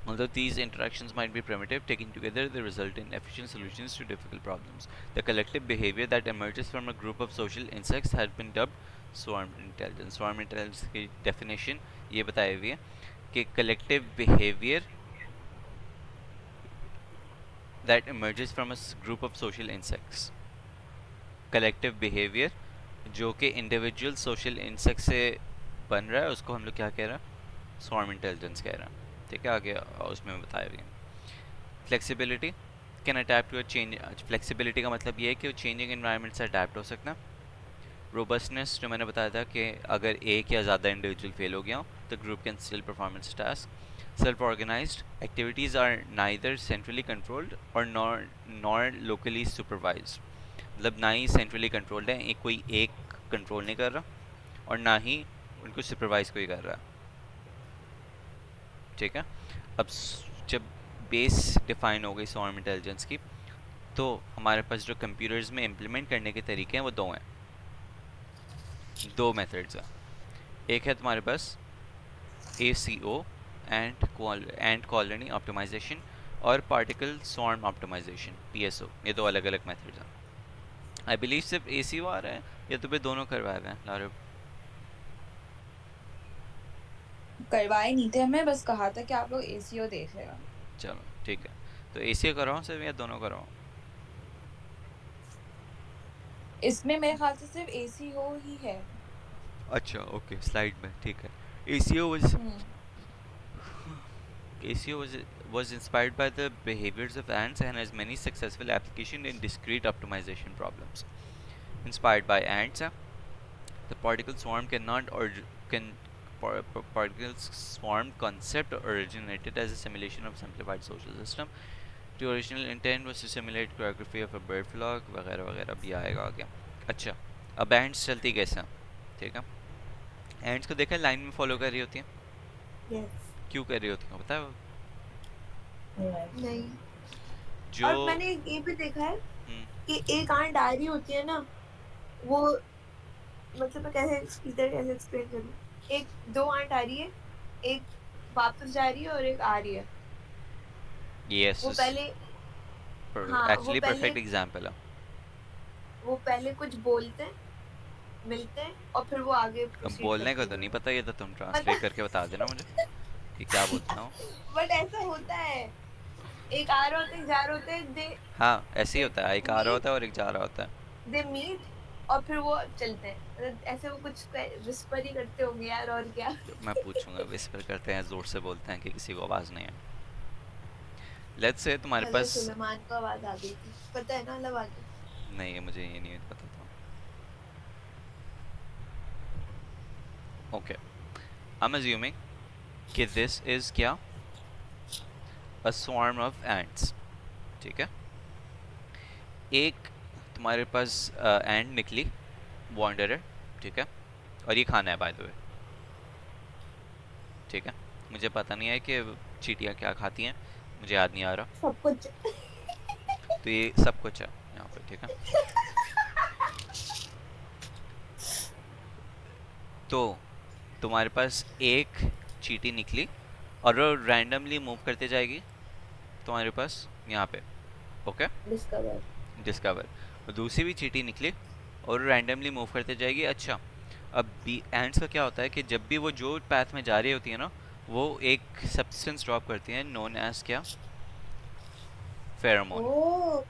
Although these interactions might be primitive, taken together they result in efficient solutions to difficult problems. The collective behavior that emerges from a group of social insects has been dubbed swarm intelligence. Swarm intelligence की definition ये बताई हुई है कि collective behavior that emerges from a group of social insects. Collective behavior जो कि individual social insect से बन रहा है उसको हम लोग क्या कह रहे हैं? Swarm intelligence कह रहे हैं। ठीक है, आगे उसमें बताया हुआ है। Flexibility can adapt to a change. Flexibility का मतलब ये है कि वो changing environment से adapt हो सकता है। Robustness जो मैंने बताया था कि अगर एक या ज़्यादा individual फेल हो गया हो तो group can still perform its task. Self-organized activities are neither centrally controlled or nor locally supervised. मतलब ना ही सेंट्रली कंट्रोल्ड है, एक कोई एक कंट्रोल नहीं कर रहा और ना ही उनको सुपरवाइज कोई कर रहा है, ठीक है। अब जब बेस डिफाइन हो गई स्वार्म इंटेलिजेंस की, तो हमारे पास जो कंप्यूटर्स में इम्प्लीमेंट करने के तरीके हैं वो दो हैं, दो मेथड्स हैं। एक है तुम्हारे पास ACO एंड कॉलोनी ऑप्टिमाइजेशन, और पार्टिकल स्वार्म ऑप्टिमाइजेशन PSO, ये दो अलग अलग मेथड्स हैं। आई बिलीव सिर्फ ACO आ रहा है या तो फिर दोनों करवाए हुए हैं लारे? करवाए नहीं थे, हमें बस कहा था कि आप लोग एसीओ देख लेगा। चलो ठीक है, तो ACO कराओ सिर्फ या दोनों कराओ? इसमें मेरे ख्याल से सिर्फ एसीओ ही है। अच्छा ओके, स्लाइड में ठीक है। ACO was hmm. ACO was inspired by the behaviors of ants and has many successful applications in discrete optimization problems. Inspired by ants, the particle swarm particle swarm concept originated as a simulation of simplified social system. The original intent was to simulate choreography of a bird flock वगैरह वगैरह भी आएगा आगे। अच्छा, अब ants चलती कैसे हैं, ठीक है। ants को देखा लाइन में फॉलो कर रही होती हैं, यस। क्यों कर रही होती हैं पता है वो? नहीं। जो और मैंने ये भी देखा है हम्म, कि एक आंट आ रही होती है ना, वो मतलब मैं कैसे इधर कैसे एक्सप्लेन करूँ, एक दो आंट आ रही है, एक वापस जा रही है और एक आ रही है। yes वो is पहले हाँ actually perfect example है। वो पहले कुछ बोलते हैं, मिलते हैं और फिर वो आगे अब प्रोसीड बोलने का करते तो नहीं हैं। पता, ये तो तुम पता ट्रांसलेट करके बता देना मुझे कि क्या बोलता हूँ। बट ऐसा होता है, एक आ रहा होता है, एक जा रहा होता है, दे हाँ ऐसे ही दे होता है, एक आ रहा होता है और एक जा रहा होता है। दे मीट और फिर वो चलते हैं। मतलब ऐसे वो कुछ विस्पर ही करते होंगे यार, और क्या। मैं पूछूंगा, विस्पर करते हैं, जोर से बोलते हैं कि किसी को आवाज़ नहीं है। लेट्स से तुम्हारे हजरत पास, सुलेमान को आवाज आ गई थी, पता है ना अल्लाह की। नहीं है मुझे ये नहीं पता था। ओके, आई एम अज्यूमिंग कि दिस इज क्या, अ स्वार्म ऑफ एंट्स, ठीक है। एक तुम्हारे पास एंट निकली, वॉन्डरर, ठीक है, और ये खाना है बाय द वे, ठीक है। मुझे पता नहीं है कि चींटियाँ क्या खाती हैं, मुझे याद नहीं आ रहा। सब कुछ। तो ये सब कुछ है यहाँ पे, ठीक है। तो तुम्हारे पास एक चींटी निकली और वो रैंडमली मूव करते जाएगी तुम्हारे पास यहाँ पे, ओके, डिस्कवर। डिस्कवर। और दूसरी भी चींटी निकली और रैंडमली मूव करते जाएगी। अच्छा, अब बी एंड्स का क्या होता है कि जब भी वो जो पैथ में जा रही होती है ना, वो एक सब्सटेंस ड्रॉप करती है नोन एज क्या, फेरोमोन। ओह,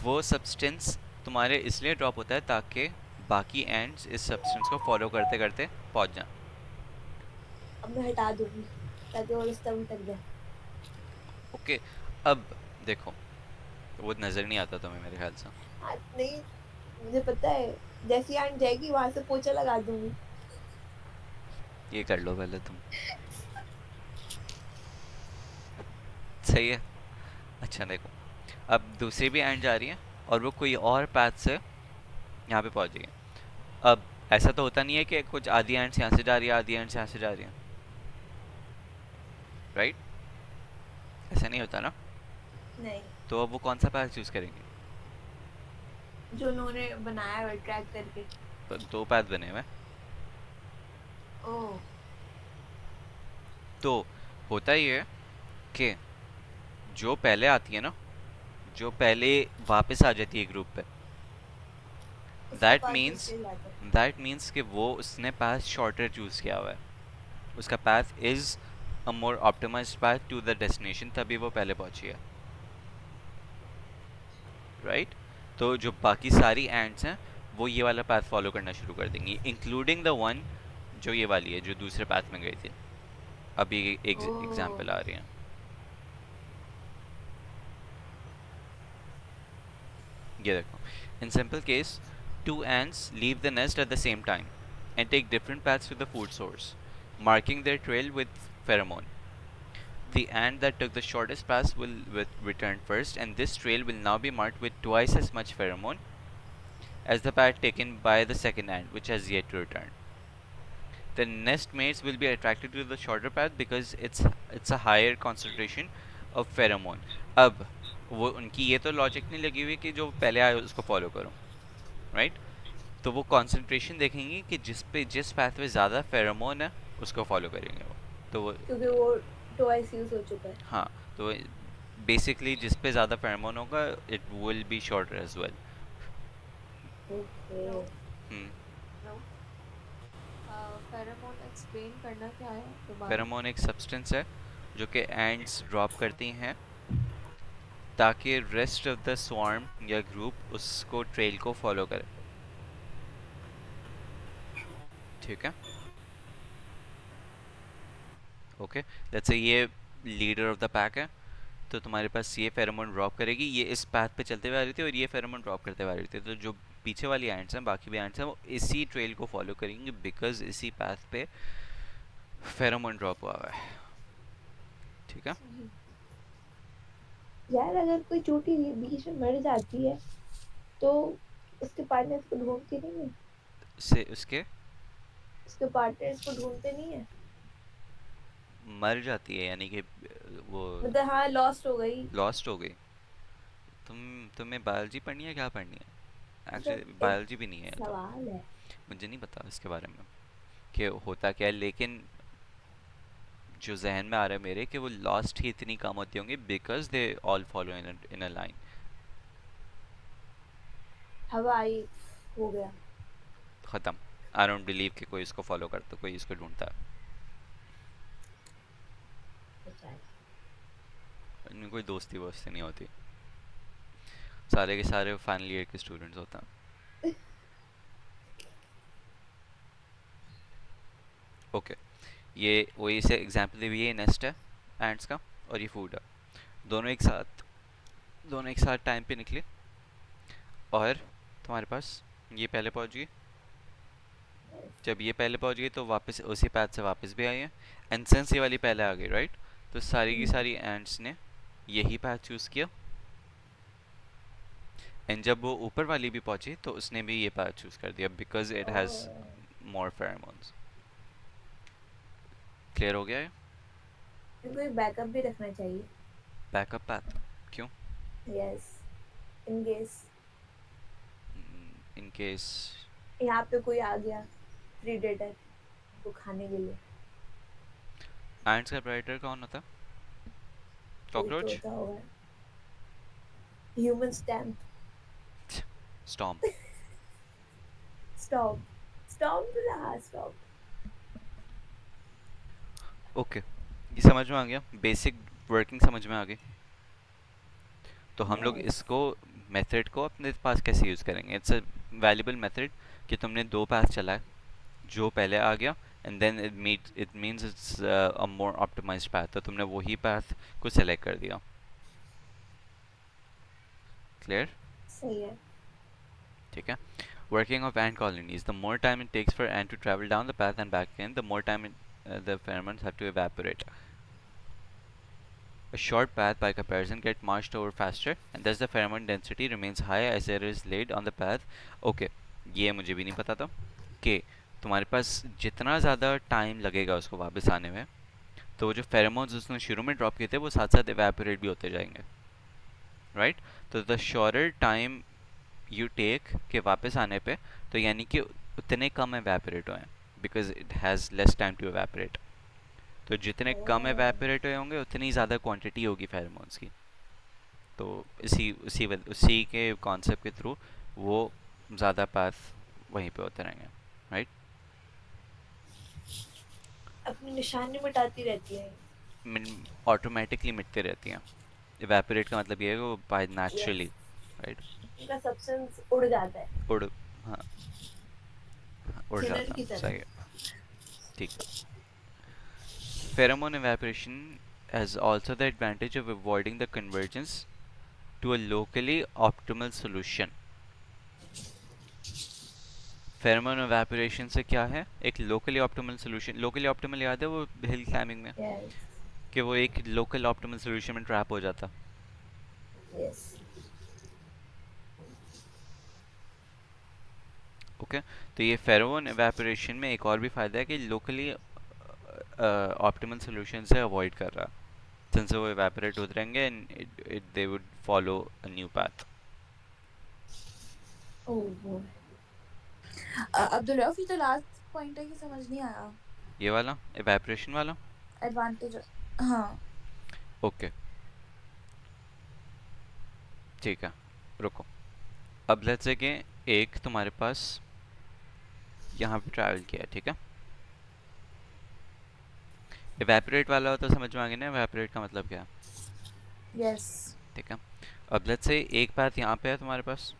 वो सब्सटेंस तुम्हारे इसलिए ड्रॉप होता है ताकि बाकी एंड्स इस सब्सटेंस को फॉलो करते करते पहुंच जाएं। अब मैं हटा दूंगी ताकि वो रास्ता भटक जाए। ओके, अब देखो, वो नज़र नहीं आता तुम्हें मेरे ख्याल से। नहीं, मुझे पता है, जैसी आंट जाएगी वहां से पोछा लगा दूंगी। ये कर लो पहले तुम, सही है। अच्छा देखो, अब दूसरी भी एंड जा रही है और वो कोई और पाथ से यहाँ पे पहुँच गई है। अब ऐसा तो होता नहीं है कि कुछ आधी एंड्स यहाँ से जा रही है, आधी एंड्स यहाँ से जा रही है, राइट? ऐसा नहीं होता ना। नहीं, तो अब वो कौन सा पाथ चूज करेंगे? जो उन्होंने बनाया है ट्रैक करके। तो दो पाथ बने हुए हैं। ओह, तो होता ये है कि जो पहले आती है ना, जो पहले वापस आ जाती है ग्रुप पे, उसका दैट पाथ मीन्स दूसरे जाता है। दैट मीन्स कि वो उसने पाथ शॉर्टर चूज किया हुआ है, उसका path is a more optimised path to the destination, तभी वो पहले पहुंची है, राइट? तो जो बाकी सारी एंड्स हैं वो ये वाला पाथ फॉलो करना शुरू कर देंगी, इंक्लूडिंग द वन जो ये वाली है जो दूसरे पाथ में गई थी। अभी एक ओह, एग्जांपल आ रही है, ये देखो। In simple case, two ants leave the nest at the same time and take different paths to the food source, marking their trail with pheromone. The ant that took the shortest path will return first, and this trail will now be marked with twice as much pheromone as the path taken by the second ant, which has yet to return. The nest mates will be attracted to the shorter path because it's a higher concentration of pheromone. अब वो उनकी ये तो logic नहीं लगी हुई कि जो पहले आए उसको फॉलो करो, राइट? तो वो कंसंट्रेशन देखेंगे कि जिस पाथ पे ज़्यादा फेरोमोन है उसको फॉलो करेंगे वो, तो वो क्योंकि वो ट्वाइस यूज हो चुका है। हाँ, तो बेसिकली जिस पे ज़्यादा फेरोमोन होगा it will be shorter as well. Okay hmm. Pheromone explain करना क्या है दोबारा? फेरोमोन एक सब्सटेंस है जो कि एंड्स ड्रॉप करती हैं ताकि रेस्ट ऑफ द स्वार्म या ग्रुप उसको ट्रेल को फॉलो करे. ठीक है, ओके. लेट्स से ये लीडर ऑफ द पैक है, तो तुम्हारे पास ये फेरोमोन ड्रॉप करेगी, ये इस पाथ पे चलते हुए आ रही थी और ये फेरोमोन ड्रॉप करते हुए आ रही थी. तो जो पीछे वाली एंड्स हैं, बाकी भी एंड्स हैं, वो इसी ट्रेल को फॉलो करेंगे बिकॉज इसी पाथ पे फेरोमोन ड्रॉप हुआ है. ठीक है, यार अगर कोई चोटी बीच में मर जाती है तो उसके पार्टनर्स को ढूंढती नहीं है? से उसके उसके पार्टनर्स को ढूंढते नहीं है? मर जाती है यानी कि वो मतलब हाँ लॉस्ट हो गई। लॉस्ट हो गई. तुम्हें बायोलॉजी पढ़नी है, क्या पढ़नी है? एक्चुअली एक बायोलॉजी भी नहीं है तो सवाल है। मुझे नहीं पता इसके बारे में कि होता क्या है, लेकिन जो जहन में आ रहा है मेरे कि वो लॉस्ट ही इतनी कम होती होंगी because they all follow in a line. हवा आई हो गया। ख़त्म. आई डोंट बिलीव कि कोई इसको फॉलो करता, कोई इसको ढूंढता है. इनमें कोई दोस्ती वोस्ती नहीं होती, सारे के सारे फाइनल ईयर के स्टूडेंट्स होते हैं. ओके, ये वही से एग्जांपल दी हुई है, नेस्ट है एंड्स का और ये फूड है. दोनों एक साथ टाइम पे निकले और तुम्हारे पास ये पहले पहुंच गई. जब ये पहले पहुंच गई तो वापस उसी पाथ से वापस भी आई है, एंड सिंस ये वाली पहले आ गई, राइट? तो सारी की सारी एंड्स ने यही पाथ चूज़ किया, एंड जब वो ऊपर वाली भी पहुंची तो उसने भी ये पाथ चूज़ कर दिया because it has more pheromones. Clear हो गया है? इनको एक बैकअप भी रखना चाहिए। बैकअप पाथ क्यों? Yes, in case in case यहाँ पे कोई आ गया प्रीडेटर को खाने के लिए। एंड्स का प्रेडेटर कौन होता है? कॉकरोच? होता होगा human stamp. Storm. Stop stop हाँ स्टॉप। ओके, ये समझ में आ गया, बेसिक वर्किंग समझ में आ गई. तो हम लोग इसको मेथड को अपने पास कैसे यूज़ करेंगे? इट्स अ वैल्यूबल मेथड कि तुमने दो पाथ चलाए, जो पहले आ गया and then it means it's a more optimised path, तो तुमने वही पाथ को सेलेक्ट कर दिया. क्लियर? सही है। ठीक है. Working of ant colonies. The more time it takes for ant to travel down the path and back again, the more time the pheromones have to evaporate. A short path, by comparison, gets marched over faster, and thus the pheromone density remains high as air is laid on the path. Okay, ये मुझे भी नहीं पता था कि तुम्हारे पास जितना ज़्यादा टाइम लगेगा उसको वापस आने में, तो वो जो फेरोमोन्स उसने शुरू में ड्रॉप किए थे वो साथ साथ evaporate भी होते जाएंगे, राइट? तो the shorter time you take के वापस आने पे, तो यानी कि उतने कम evaporate हुए हैं because it has less time to evaporate. तो जितने कम evaporate हुए होंगे उतनी ज़्यादा क्वांटिटी होगी फेरोमोन्स की. तो उसी के कॉन्सेप्ट के थ्रू वो ज़्यादा पाथ वहीं पे होते रहेंगे, राइट? अपनी निशानी मिटाती रहती है। ऑटोमेटिकली मिटते रहती हैं. evaporate का मतलब ये है कि वो बाय नेचुरली, राइट? उनका सब्सटेंस उड़ जाता है। उड़, हाँ, उड़ थिनर जाता की है, तरह। सही है, ठीक है. Pheromone evaporation has also the advantage of avoiding the convergence to a locally optimal solution. Pheromone evaporation से क्या है? एक locally optimal solution. locally optimal याद है वो हिल क्लाइंबिंग में? यस कि वो एक लोकल ऑप्टिमल सोल्यूशन में ट्रैप हो जाता। यस। ओके, तो ये फेरोमोन एवापोरेशन में एक और भी फायदा है कि लोकली ऑप्टिमल सोल्यूशन से अवॉइड कर रहा, सिंस वो एवापोरेट होते रहेंगे and they would follow a new path. ओह। अब्दुल रऊफ, ये तो लास्ट पॉइंट है कि समझ नहीं आया। ये वाला एवापोरेशन वाला। एडवांटेज। हाँ। ओके, ठीक है, रुको। अब लेट्स से कि एक तुम्हारे पास यहाँ पे ट्रैवल किया है, ठीक है। एवेपोरेट वाला हो तो समझ में आ गया ना, एवेपोरेट का मतलब क्या है, यस। ठीक है। अब लेट्स से एक पाथ यहाँ पे है तुम्हारे पास,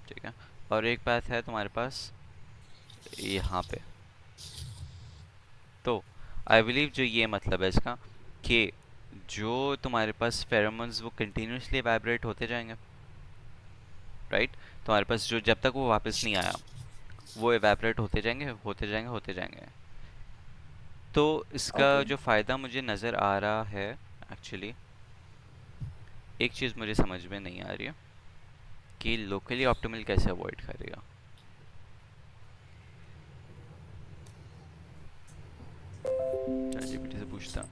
ठीक है, और एक पाथ है तुम्हारे पास यहाँ पे। तो आई बिलीव जो ये मतलब है इसका कि जो तुम्हारे पास फेरोमोन्स वो कंटिन्यूसली एवेपोरेट होते जाएंगे, राइट। तुम्हारे पास जो जब तक वो वापस नहीं आया वो एवेपोरेट होते जाएंगे होते जाएंगे होते जाएंगे। तो इसका ओके। जो फ़ायदा मुझे नज़र आ रहा है, एक्चुअली एक चीज़ मुझे समझ में नहीं आ रही है कि लोकली ऑप्टिमल कैसे अवॉइड करेगा। ChatGPT से पूछता।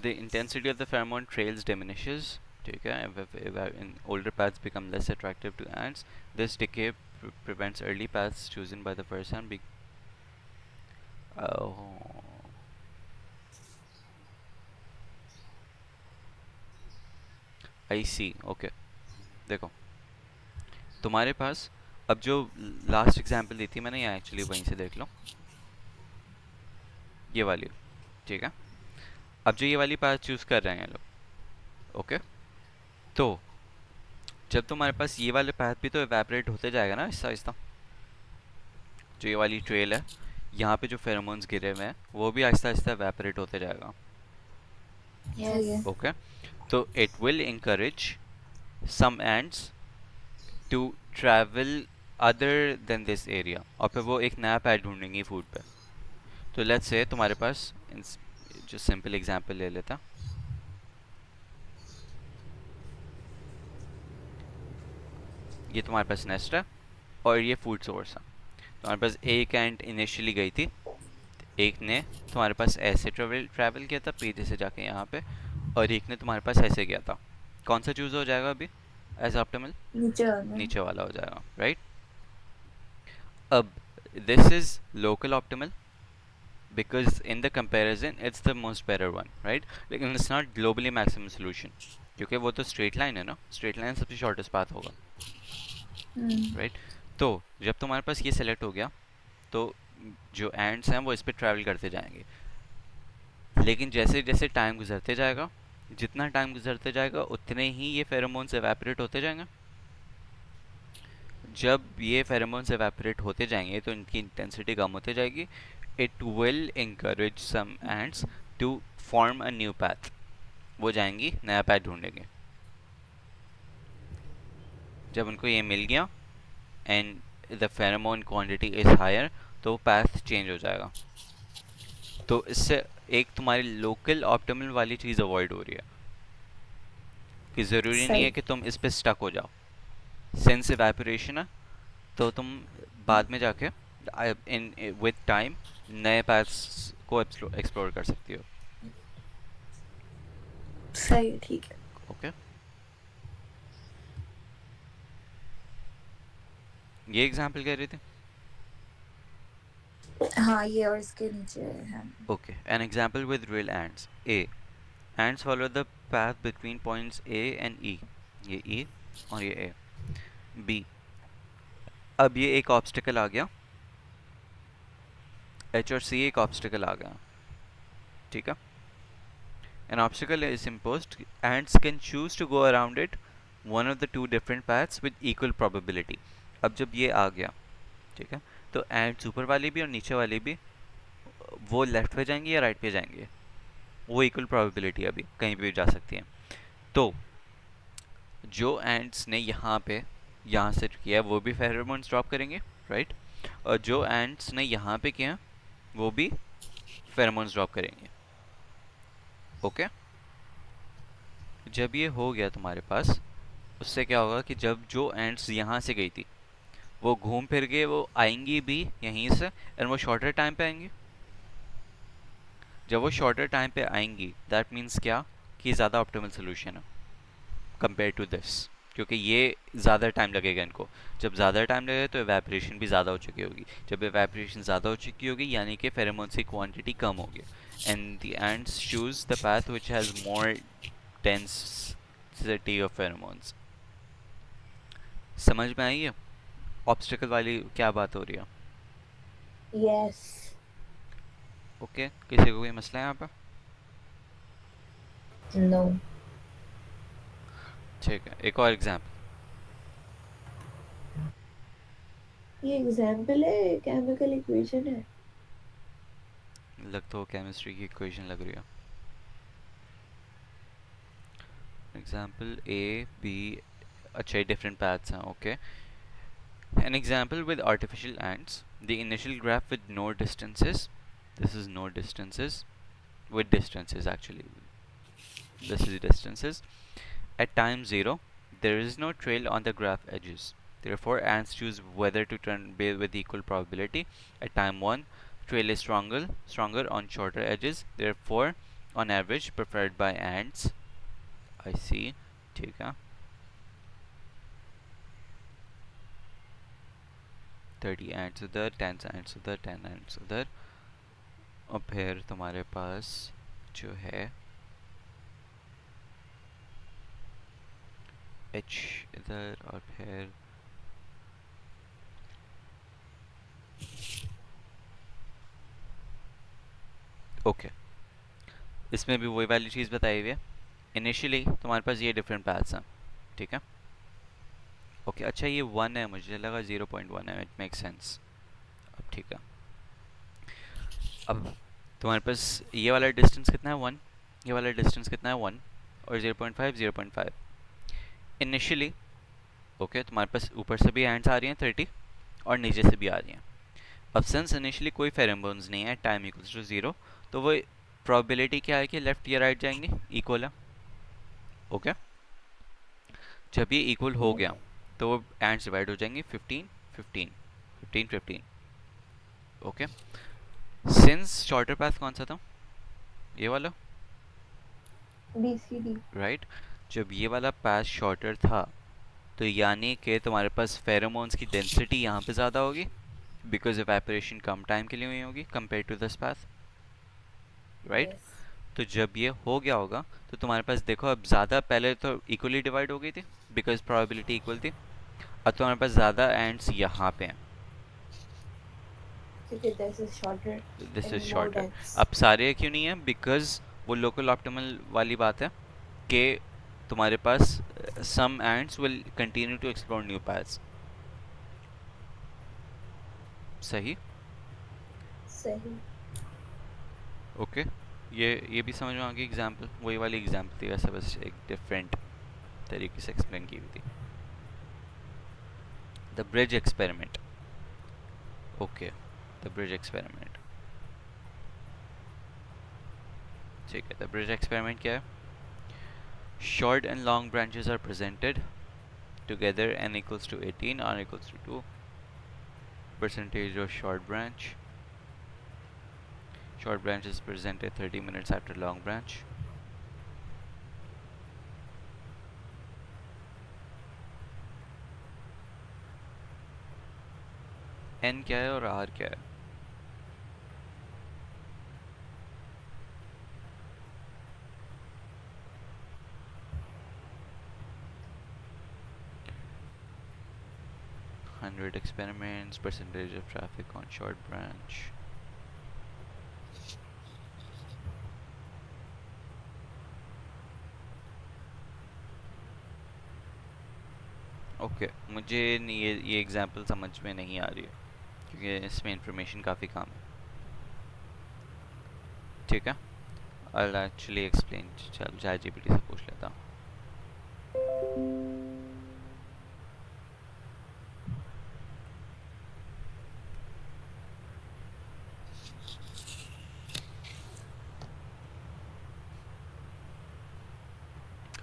The intensity of the pheromone trails diminishes, ठीक है, in older paths become less attractive to ants. This decay prevents early paths chosen by the person oh, I see, okay। देखो तुम्हारे पास अब जो लास्ट एग्जांपल दी थी मैंने, यहाँ एक्चुअली वहीं से देख लो, ये वाली, ठीक है। अब जो ये वाली पाथ चूज कर रहे हैं लोग, ओके, तो जब तुम्हारे पास ये वाले पाथ भी तो एवेपोरेट होते जाएगा ना आहिस्ता आहिस्ता। जो ये वाली ट्रेल है, यहाँ पे जो फेरोमोन्स गिरे हुए हैं वो भी आहिस्ता आहिस्ता एवेपोरेट होते जाएगा, सही है। ओके। तो it will encourage some ants to travel other than this area, और फिर वो एक नया पैड ढूंढेंगी फूड पे। तो लेट्स से तुम्हारे पास जो सिंपल एग्जांपल ले लेता, ये तुम्हारे पास नेस्ट है और ये फूड सोर्स है। तुम्हारे पास एक एंट इनिशियली गई थी, एक ने तुम्हारे पास ऐसे ट्रैवल किया था पीछे से जाके यहाँ पे, और एक ने तुम्हारे पास ऐसे किया था। कौन सा चूज हो जाएगा अभी एज ऑप्टिमल? नीचे वाला। नीचे वाला हो जाएगा, राइट। अब this is local optimal because in the comparison it's the most better one, right? लेकिन it's not globally maximum solution, क्योंकि वो तो स्ट्रेट लाइन है ना, स्ट्रेट लाइन सबसे शॉर्टेस्ट पाथ होगा, राइट। तो जब तुम्हारे पास ये सेलेक्ट हो गया तो जो एंड्स हैं वो इस पर ट्रैवल करते जाएंगे, लेकिन जैसे जैसे टाइम गुजरते जाएगा, जितना टाइम गुजरते जाएगा उतने ही ये फेरोमोन्स एवेपोरेट होते जाएंगे। जब ये फेरोमोन्स एवेपोरेट होते जाएंगे तो इनकी इंटेंसिटी कम होती जाएगी। It will encourage some ants to form a new path, वो जाएंगी नया path ढूंढेंगे। जब उनको ये मिल गया and the pheromone quantity is higher तो path चेंज हो जाएगा। तो इससे एक तुम्हारी लोकल ऑप्टिमल वाली चीज़ अवॉइड हो रही है कि ज़रूरी नहीं है कि तुम इस पे स्टक हो जाओ। सेंस इवेपोरेशन है तो तुम बाद में जाके इन विद टाइम नए पाथ्स को एक्सप्लोर कर सकती हो। सही है, ठीक है। ओके, ये एग्जांपल कह रही थी। हाँ, ये और इसके नीचे है। Okay, an example with real ants. A, ants follow the path between points A and E, ये ई और ये ए। बी, अब ये एक ऑब्स्टिकल आ गया, एच और सी एक ऑब्स्टिकल आ गया, ठीक है। An obstacle is imposed. Ants can choose to go around it, one of the two different paths with equal probability. अब जब ये आ गया, ठीक है, तो एंड्स ऊपर वाली भी और नीचे वाली भी वो लेफ्ट पे जाएंगे या राइट पे जाएंगे, वो इक्वल प्रोबेबिलिटी अभी कहीं पे भी जा सकती है. तो जो एंड्स ने यहाँ से किया है वो भी फेरोमोन्स ड्रॉप करेंगे, राइट, और जो एंड्स ने यहाँ पे किया वो भी फेरोमोन्स ड्रॉप करेंगे. ओके, जब ये हो गया तुम्हारे पास, उससे क्या होगा कि जब जो एंड्स यहाँ से गई थी वो घूम फिर के वो आएंगी भी यहीं से, और वो शॉर्टर टाइम पे आएंगी. जब वो शॉर्टर टाइम पे आएंगी दैट मीन्स क्या, कि ज़्यादा ऑप्टिमल सोल्यूशन है कंपेयर टू दिस, क्योंकि ये ज़्यादा टाइम लगेगा इनको. जब ज़्यादा टाइम लगेगा तो एवेपोरेशन भी ज़्यादा हो चुकी होगी. जब एवेपोरेशन ज़्यादा हो चुकी होगी यानी कि फेरोमोन्स की क्वांटिटी कम होगी. And the ends choose the path which has more density of pheromones. समझ में आई है ऑब्स्टिकल वाली क्या बात हो रही है? यस. ओके, किसी को कोई मसला है यहाँ पर? नो. ठीक है, एक और एग्जाम्पल. ये एग्जाम्पल है, केमिकल इक्वेशन है. लग तो केमिस्ट्री की इक्वेशन लग रही है. एग्जाम्पल ए बी, अच्छा ये डिफरेंट पैथ्स हैं. Okay, an example with artificial ants. The initial graph with no distances. This is no distances. With distances actually. This is distances. At time 0, there is no trail on the graph edges. Therefore, ants choose whether to turn with equal probability. At time 1, trail is stronger on shorter edges. Therefore, on average, preferred by ants. I see. ठीक है. 30 ants उधर, 10 ants उधर, 10 ants उधर, और फिर तुम्हारे पास जो है H इधर, और फिर ओके, इसमें भी वही वाली चीज़ बताई हुई है. इनिशियली तुम्हारे पास ये डिफरेंट पैथ्स हैं, ठीक है. ओके, अच्छा ये 1 है, मुझे लगा 0.1 है. It make sense. अब ठीक है, अब तुम्हारे पास ये वाला डिस्टेंस कितना है 1, ये वाला डिस्टेंस कितना है 1, और 0.5 0.5. इनिशियली ओके, तुम्हारे पास ऊपर से भी एंड्स आ रही हैं 30 और नीचे से भी आ रही हैं. अब सिंस इनिशियली कोई फेरोमोन्स नहीं है, टाइम इक्वल्स टू 0, तो वो प्रोबेबिलिटी क्या है कि लेफ्ट या राइट जाएंगे, इक्वल है. ओके, जब ये इक्वल हो गया तो वो एंड्स डिवाइड हो जाएंगे 15 15 15 15. ओके, सिंस शॉर्टर पाथ कौन सा था, ये वाला, BCD. राइट. जब ये वाला पाथ शॉर्टर था तो यानी कि तुम्हारे पास फेरोमोन्स की डेंसिटी यहाँ पे ज़्यादा होगी बिकॉज एवेपोरेशन कम टाइम के लिए हुई होगी compare to this path, right. तो जब ये हो गया होगा तो तुम्हारे पास देखो अब ज़्यादा, पहले तो इक्वली डिवाइड हो गई थी बिकॉज प्रोबेबिलिटी इक्वल थी. अब तुम्हारे पास ज़्यादा एंड्स यहाँ पे हैं, This is shorter. This is and more shorter. dense. अब सारे क्यों नहीं है, बिकॉज वो लोकल ऑप्टिमल वाली बात है कि तुम्हारे पास some ants will continue to explore new paths. सही. सही. ओके, ये भी समझ में आ गई. एग्जाम्पल वही वाली एग्जाम्पल थी वैसे, बस एक डिफरेंट तरीके से एक्सप्लेन की हुई थी. The bridge experiment. Okay, the bridge experiment, ठीक है. द ब्रिज एक्सपेरिमेंट क्या है? Short and long branches are presented together, n equals to 18, r equals to 2. Percentage of short branch. Short branch is presented 30 minutes after long branch. n क्या है और r क्या है? Hundred experiments, percentage of traffic on short branch. Okay, मुझे नहीं, ये example समझ में नहीं आ रही है क्योंकि इसमें इंफॉर्मेशन काफ़ी कम है। ठीक है, I'll actually explain। चल ChatGPT से पूछ लेता हूँ।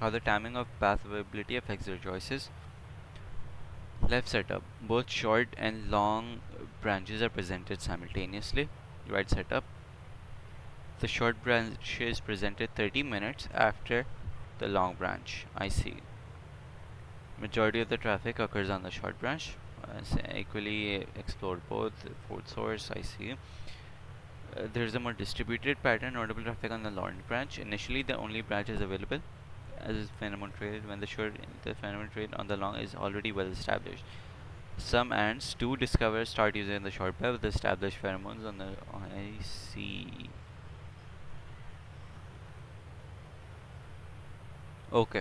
How the timing of path availability affects your choices. Left setup. Both short and long branches are presented simultaneously. Right setup. The short branch is presented 30 minutes after the long branch. I see. Majority of the traffic occurs on the short branch. Equally explore both. Fourth source, I see. There's a more distributed pattern, notable traffic on the long branch. Initially, the only branch is available as phenomenon trade when the phenomenon trade on the long is already well established. Some ants do discover start using the short path with established pheromones on the. I see. Okay,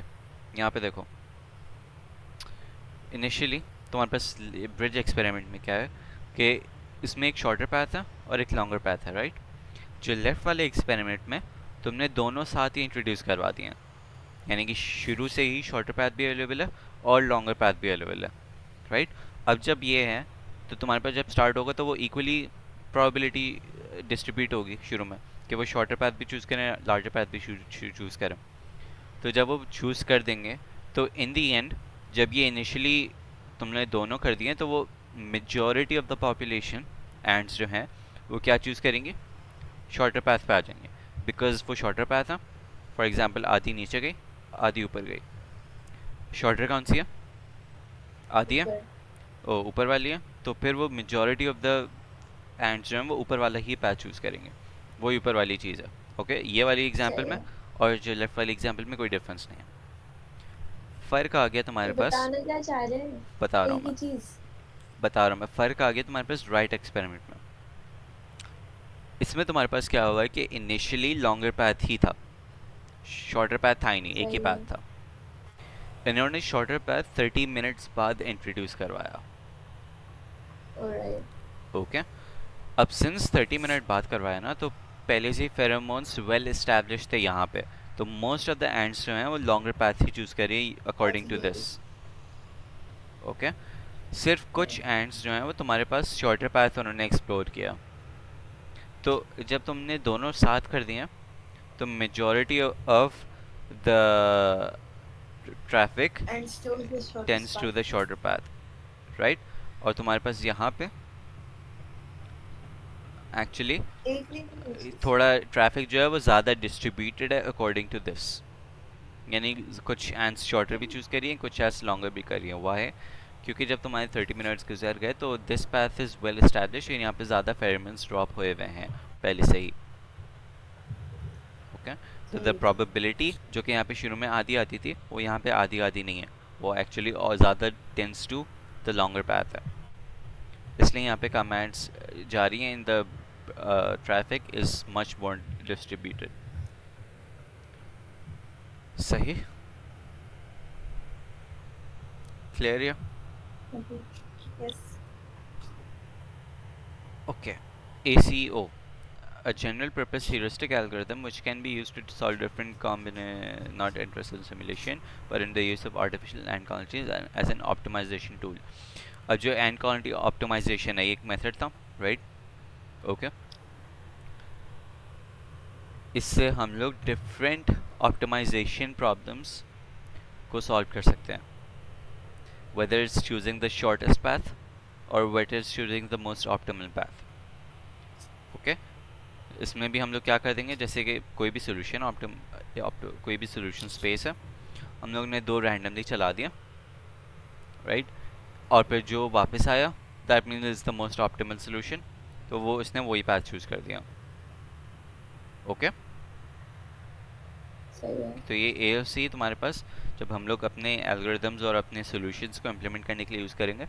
यहाँ पे देखो, initially तुम्हारे पास bridge experiment में क्या है कि इसमें एक शॉर्टर पैथ है और एक लॉन्गर पैथ है, राइट? जो लेफ्ट वाले एक्सपेरिमेंट में तुमने दोनों साथ ही इंट्रोड्यूस करवा दिए हैं, यानी कि शुरू से ही शॉर्टर पैथ भी अवेलेबल है और लॉन्गर पैथ भी अवेलेबल है, राइट? अब जब ये है तो तुम्हारे पास जब स्टार्ट होगा तो वो इक्वली प्रोबेबिलिटी डिस्ट्रीब्यूट होगी शुरू में कि वो शॉर्टर पैथ भी चूज़ करें, लार्जर पैथ भी चूज़ करें। तो जब वो चूज़ कर देंगे तो इन दी एंड जब ये इनिशियली तुमने दोनों कर दिए तो वो majority of the population ends जो हैं वो क्या चूज़ करेंगे, शॉर्टर पैथ पे आ जाएंगे, बिकॉज वो शॉर्टर पैथ है। फॉर एग्जांपल आधी नीचे गई, आधी ऊपर गई, शॉर्टर कौन सी है? आधी है, ओ ऊपर वाली है, तो फिर वो मेजॉरिटी ऑफ द एंड्स जो हैं वो ऊपर वाला ही पैथ चूज़ करेंगे, वही ऊपर वाली चीज़ है। ओके, ये वाली एग्जाम्पल में और जो लेफ्ट वाली एग्जाम्पल में कोई डिफरेंस नहीं है। फ़र्क आ गया तुम्हारे पास, बताना क्या चाह रहे हैं? बता रहा हूँ एक ही मैं, चीज। बता रहा हूँ मैं, फ़र्क आ गया तुम्हारे पास राइट एक्सपेरिमेंट में। इसमें तुम्हारे पास क्या हुआ है कि इनिशियली लॉन्गर पैथ ही था, शॉर्टर पैथ था ही नहीं, एक ही पैथ था। इन्होंने शॉर्टर पैथ 30 मिनट्स बाद इंट्रोड्यूस करवाया। ऑलराइट। ओके, अब सिंस 30 मिनट बाद करवाया ना, तो पहले से ही फेरोमोन्स वेल एस्टैब्लिश थे यहाँ पे, तो मोस्ट ऑफ द एंड्स जो हैं वो लॉन्गर पैथ ही चूज़ करें अकॉर्डिंग टू दिस। ओके, सिर्फ कुछ एंड्स जो हैं वो तुम्हारे पास शॉर्टर पैथ उन्होंने एक्सप्लोर किया। तो जब तुमने दोनों साथ कर दिए तो majority of the traffic tends to the shorter path, right? और तुम्हारे पास यहाँ पे एक्चुअली थोड़ा ट्रैफिक जो है वो ज़्यादा डिस्ट्रीब्यूटेड है अकॉर्डिंग टू दिस, यानी कुछ एंड्स शॉर्टर भी चूज़ करिए, कुछ एंड्स लॉन्गर भी करिए। वाई? क्योंकि जब तुम्हारे 30 मिनट्स गुजर गए तो this path is well establish, यहाँ पे ज़्यादा फेरोमोन्स ड्रॉप हुए हुए हैं पहले से ही। ओके, तो द प्रोबेबिलिटी जो कि यहाँ पे शुरू में आधी आती थी वो यहाँ पे आधी आधी नहीं है, वो एक्चुअली और ज़्यादा tends to the longer path है, इसलिए यहाँ पे कमेंट्स जा रही हैं in the traffic is much more distributed. सही, क्लियर या? Yes. Okay, ACO, a general purpose heuristic algorithm which can be used to solve different not interest in simulation but in the use of artificial ant colonies as an optimization tool। अब जो ant colony optimization है ये एक method था, right? Okay, इससे हम लोग different optimisation problems को सॉल्व कर सकते हैं, whether it's choosing the shortest path or whether it's choosing the most optimal path। Okay, इसमें भी हम लोग क्या कर देंगे, जैसे कि कोई भी सोल्यूशन कोई भी सोल्यूशन स्पेस है, हम लोग ने दो रैंडमली चला दिया, राइट? और फिर जो वापस आया that means is the most optimal solution, तो वो इसने वही पैथ चूज कर दिया। ओके, तो ये AOC तुम्हारे पास जब हम लोग अपने एल्गोरिदम्स और अपने सॉल्यूशंस को इम्प्लीमेंट करने के लिए यूज़ करेंगे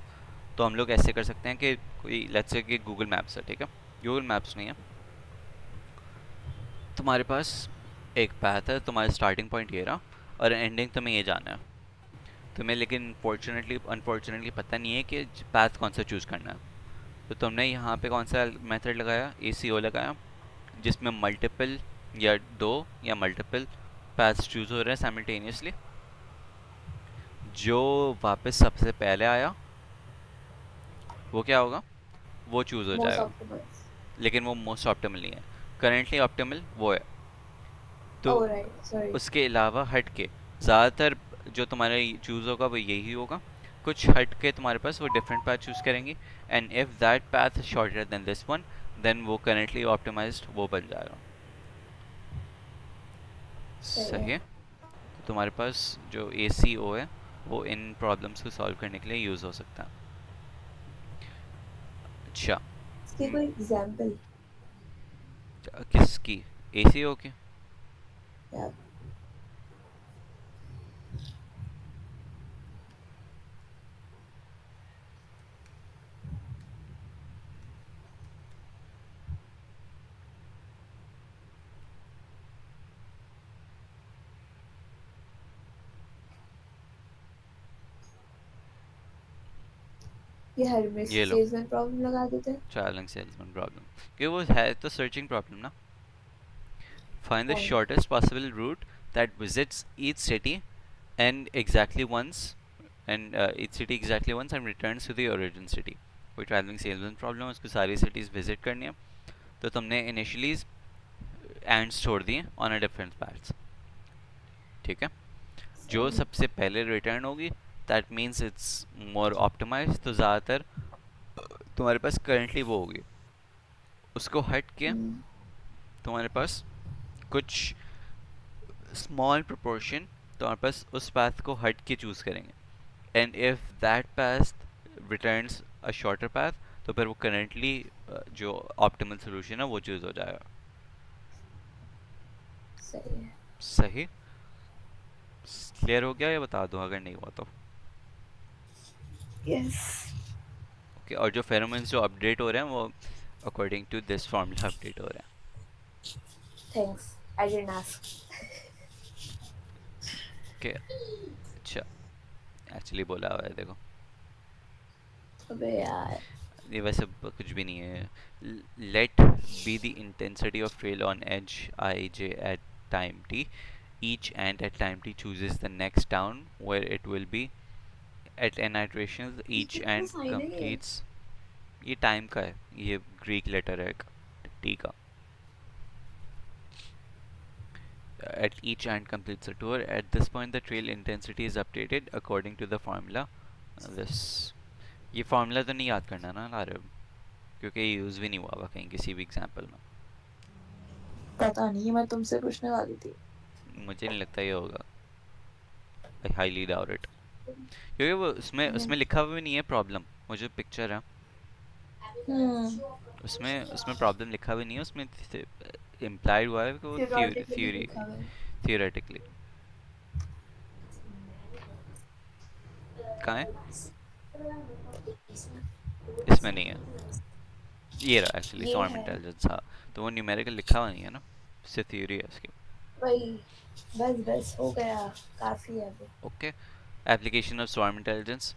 तो हम लोग ऐसे कर सकते हैं कि कोई लेट्स से कि गूगल मैप्स है, ठीक है? गूगल मैप्स नहीं है, तुम्हारे पास एक पैथ है, तुम्हारा स्टार्टिंग पॉइंट ये रहा और एंडिंग तुम्हें ये जाना है, तुम्हें लेकिन अनफॉर्चुनेटली पता नहीं है कि पाथ कौन सा चूज़ करना है। तो तुमने यहाँ पे कौन सा मेथड लगाया, ACO लगाया, जिसमें मल्टीपल या दो या मल्टीपल पाथ्स चूज़ हो रहे हैं साइमल्टेनियसली। जो वापस सबसे पहले आया वो क्या होगा, वो चूज़ हो मोस्ट जाएगा, ऑप्टिमाइज। लेकिन वो मोस्ट ऑप्टिमल नहीं है। करेंटली ऑप्टिमल वो है। तो ओह राइट, सॉरी। उसके अलावा हट के ज़्यादातर जो तुम्हारा चूज़ होगा वो यही होगा। कुछ हट के तुम्हारे पास वो डिफरेंट पाथ चूज़ करेंगे, and if that path is shorter then this one, then वो करेंटली ऑप्टिमाइज्ड वो बन जाएगा। सही सही है। है। तो तुम्हारे पास जो ACO है वो इन प्रॉब्लम्स को सॉल्व करने के लिए यूज़ हो सकता है। अच्छा। इसकी कोई एग्जांपल? किसकी? ACO की? या ये हर में ये लो, सेल्समैन प्रॉब्लम लगा देते हैं। ट्रैवलिंग सेल्समैन प्रॉब्लम, कि वो है तो सर्चिंग प्रॉब्लम ना। Find the Fine. Shortest possible route that visits each city and exactly once and each city exactly once and returns to the origin city। कोई travelling salesman problem है, उसको सारी cities visit करनी है, तो तुमने initially ends छोड़ दिए ऑन अ डिफरेंट पाथ्स। ठीक है। जो सबसे पहले रिटर्न होगी that means it's more optimise, तो ज़्यादातर तुम्हारे पास करंटली वो होगी। उसको हट के तुम्हारे पास कुछ स्मॉल प्रोपोर्शन तुम्हारे पास उस पाथ को हट के चूज़ करेंगे, and if that path returns a shorter path, तो फिर वो करेंटली जो ऑप्टिमल सोल्यूशन है वो चूज़ हो जाएगा। सही है। सही। क्लियर हो गया या बता दूं अगर नहीं हुआ तो? यस। ओके। और जो फेरोमोन्स जो अपडेट हो रहे हैं वो according to this formula update हो रहे हैं। Thanks, I didn't ask. Okay. अच्छा, एक्चुअली बोला हुआ है देखो, अबे यार। ये वैसे कुछ भी नहीं है। Let be the intensity of trail on edge IJ at time t, each ant at time t chooses the next town where it will be at n iterations, ये each कितना ant फाइन है ये? completes। ये time का है, ये Greek letter है T का। At each ant completes a tour. At this point, the trail intensity is updated according to the formula. This ये formula तो नहीं याद करना ना लारे, क्योंकि ये यूज़ भी नहीं हुआ कहीं किसी भी एग्जाम्पल में। पता नहीं, मैं तुमसे पूछने वाली थी। मुझे नहीं लगता ये होगा, आई हाईली डाउट इट, क्योंकि वो उसमें उसमें लिखा हुआ भी नहीं है प्रॉब्लम। वो जो पिक्चर है उसमें उसमें प्रॉब्लम लिखा भी नहीं है, उसमें इम्प्लाइड हुआ है कि वो Theoretically थ्योरी लिखा हुआ है। थियोरेटिकली। कहाँ है? इसमें नहीं है, ये रहा एक्चुअली ये स्वार्म है इंटेलिजेंस। हाँ, तो वो न्यूमेरिकल लिखा हुआ नहीं है ना, सिर्फ थ्योरी है उसकी। वही। बस बस हो गया, काफी है अभी। Okay. Application of swarm intelligence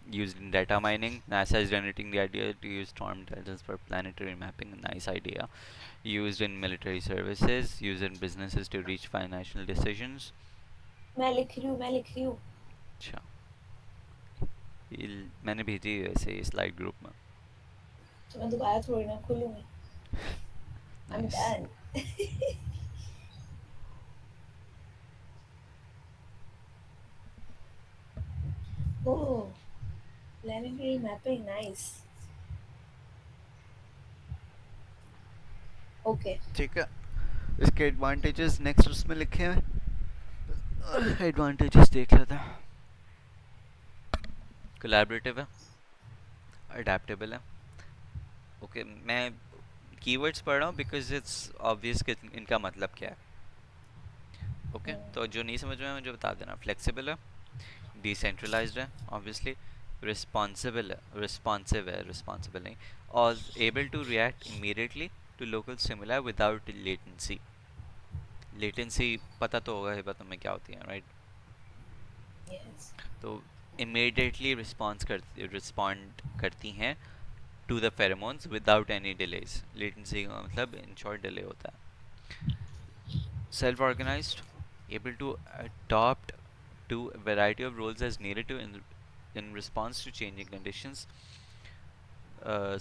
used in data mining. NASA is generating the idea to use storm intelligence for planetary mapping. A nice idea. Used in military services, used in businesses to reach financial decisions. मैं लिख रही हूँ, मैं लिख रही हूँ। अच्छा, मैंने भेजी है वैसे स्लाइड ग्रुप में। तो मैं दोबारा थोड़ी ना खोलूंगी। I'm nice. done. Oh, planetary mapping, nice. Okay. ठीक है। इसके एडवांटेजेस नेक्स्ट उसमें लिखे हैं, एडवांटेजेस देख लेते हैं। कोलैबोरेटिव है, अडेप्टेबल है। ओके, मैं कीवर्ड्स पढ़ रहा हूँ बिकॉज इट्स ऑब्वियस कि इनका मतलब क्या है। ओके, तो जो नहीं समझ में मुझे बता देना। फ्लेक्सिबल है, डिसेंट्रलाइज्ड है ऑब्वियसली, रिस्पॉन्सिव है, रिस्पॉन्सिबल नहीं, और able to react immediately to local stimuli without latency. Latency पता तो होगा ही, तुम्हें क्या होती है, राइट? Yes. तो इमीडिएटली रिस्पॉन्ड करती हैं to the pheromones without any delays. Latency का मतलब इन शॉर्ट डिले होता है. Self organised, able to adopt to a variety of roles as needed to in response to changing conditions.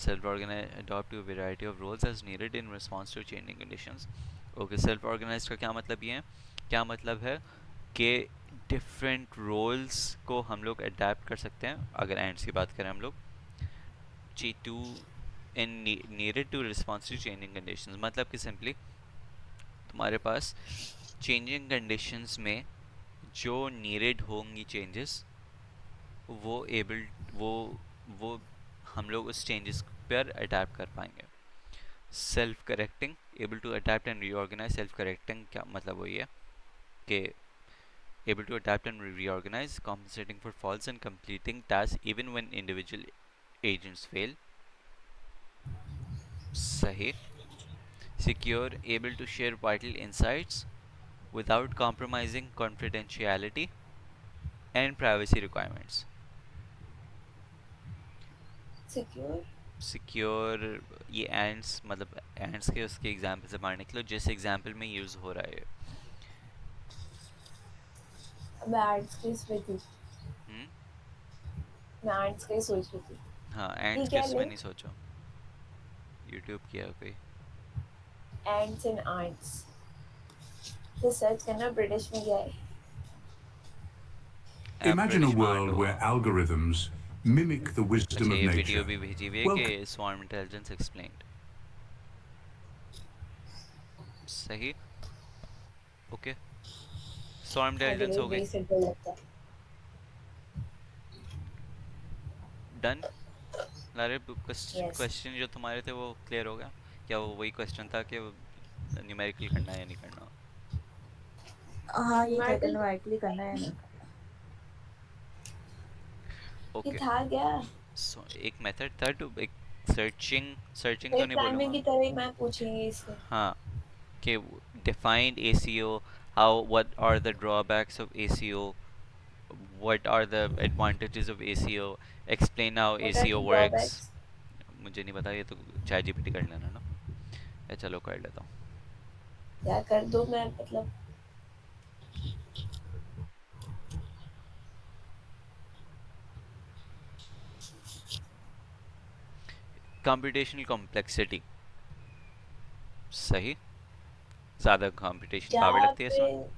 Self-organized adopt to a variety of roles as needed in response to changing conditions. Okay, self organized का क्या मतलब ये है, क्या मतलब है कि different roles को हम लोग अडेप्ट कर सकते हैं. अगर एंड्स की बात करें हम लोग, to in needed to response to changing conditions, मतलब कि सिंपली तुम्हारे पास चेंजिंग कंडीशंस में जो नीडेड होंगी चेंजेस, वो एबल वो हम लोग उस चेंजेस पर अडेप्ट कर पाएंगे. Self correcting, able to adapt and reorganise. Self correcting क्या मतलब वही है कि able to adapt and reorganize, compensating for faults and completing tasks even when individual agents fail. Sahi. Secure, able to share vital insights without compromising confidentiality and privacy requirements. Secure. Secure, ये ends मतलब ends के उसके example से बाहर निकलो जिस example में use हो रहा है. मैं आर्ट्स के इस पे थी, हम्म. मैं आर्ट्स का ही सोच रही थी. हाँ, ये एंड्स के क्या उसमें नहीं लिंक? सोचो, यूट्यूब किया कोई. एंड्स एंड आर्ट्स तो सर्च करना ब्रिटिश में क्या है. Imagine a ब्रिटिश में आर्ट world होगा. where algorithms mimic the wisdom अच्छा, of ये वीडियो nature. भी भेजी हुई है Well, कि स्वार्म इंटेलिजेंस एक्सप्लेन्ड. सही. ओके, स्वार्म इंटेलिजेंस अरे हो गई. वही सिंपल लगता है. डन. लारे यस. क्वेश्चन जो तुम्हारे थे वो क्लियर हो गया क्या? वो वही क्वेश्चन था कि न्यूमेरिकल करना है या नहीं करना. हाँ ये था कि न्यूमेरिकल न्यूमेरिकली करना है नहीं. ये ओके. था क्या? सो एक मेथड था टू एक सर्चिंग सर्चिंग तो फिर नहीं प्राइमरी बोलूँगा. की तरह ही मैं पूछेंगे इससे. हाँ, कि defined ACO, how what are the drawbacks of ACO, what are the advantages of ACO, explain how what are ACO the works. Drawbacks? मुझे नहीं पता, ये तो चैट जीपीटी कर लेना ना. या चलो कर लेता हूँ. क्या कर दो, मैं मतलब कंप्यूटेशनल कॉम्प्लेक्सिटी. सही. ज़्यादा कंप्यूटेशन पावर जहाँ लगती है इसमें. पे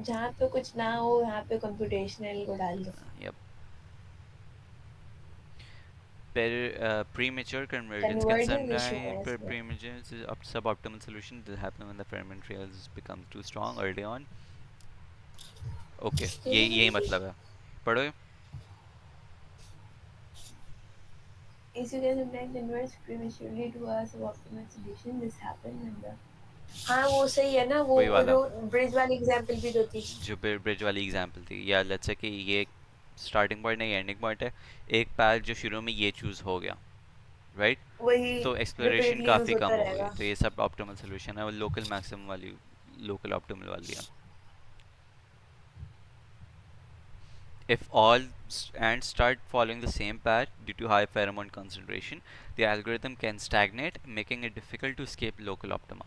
जहाँ पे कुछ ना हो यहाँ पे कंप्यूटेशनल को डाल दो. Yep. Premature convergence can convergence issue है sometimes इसमें. premature is suboptimal solution that happen when the ferment trails becomes too strong early on. Okay, ये यही मतलब है. पढ़ो ये. Issue can sometimes converge prematurely to a suboptimal solution. This happens when the हाँ वो सही है ना, वो वही वाला जो ब्रिज वाली एग्जांपल भी तो थी. जो ब्रिज वाली एग्जांपल थी, या लेट्स से कि ये स्टार्टिंग पॉइंट नहीं एंडिंग पॉइंट है. एक पैथ जो शुरू में ये चूज़ हो गया, राइट. वही तो एक्सप्लोरेशन रिपीटली यूज काफ़ी कम होता हो गई, रहेगा. तो ये सब ऑप्टिमल सोल्यूशन है. और लोकल मैक्सिमम वाली, लोकल ऑप्टिमल वाली है. If all ants start following the same path due to high pheromone concentration, the algorithm can stagnate, making it difficult to escape local optima.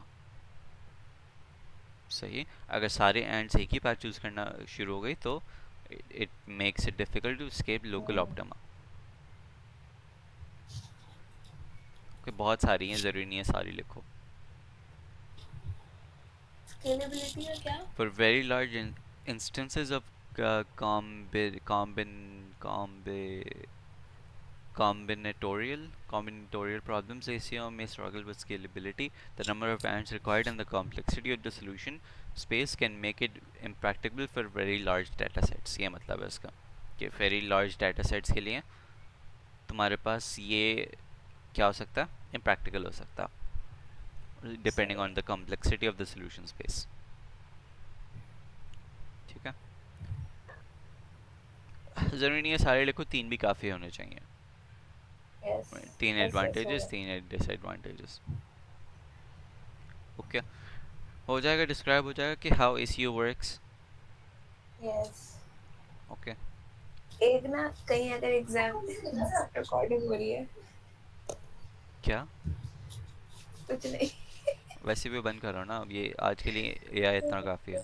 सही. अगर सारे ants एक ही path choose करना शुरू हो गई तो it makes it difficult to escape local optima. Okay, बहुत सारी हैं, ज़रूरी नहीं है सारी लिखो. स्केलेबिलिटी का क्या? For very large instances of combi combinatorial problems, ACO may struggle with scalability. The number of ants required and the complexity of the solution space can make it impracticable for very large data sets. ये मतलब है इसका कि very large data sets के लिए तुम्हारे पास ये क्या हो सकता है, impractical हो सकता, depending on the complexity of the solution space. ठीक है. ज़रूरी नहीं है सारे लिखो, 3 भी काफ़ी होने चाहिए. यस. 3 advantages, 3 disadvantages. ओके, हो जाएगा. डिस्क्राइब हो जाएगा कि how ACO works. Yes. Okay. एक ना कहीं अगर एग्जाम रिकॉर्डिंग हो रही है, क्या? कुछ नहीं। वैसे भी बंद करो ना अब, ये आज के लिए एआई इतना काफ़ी है।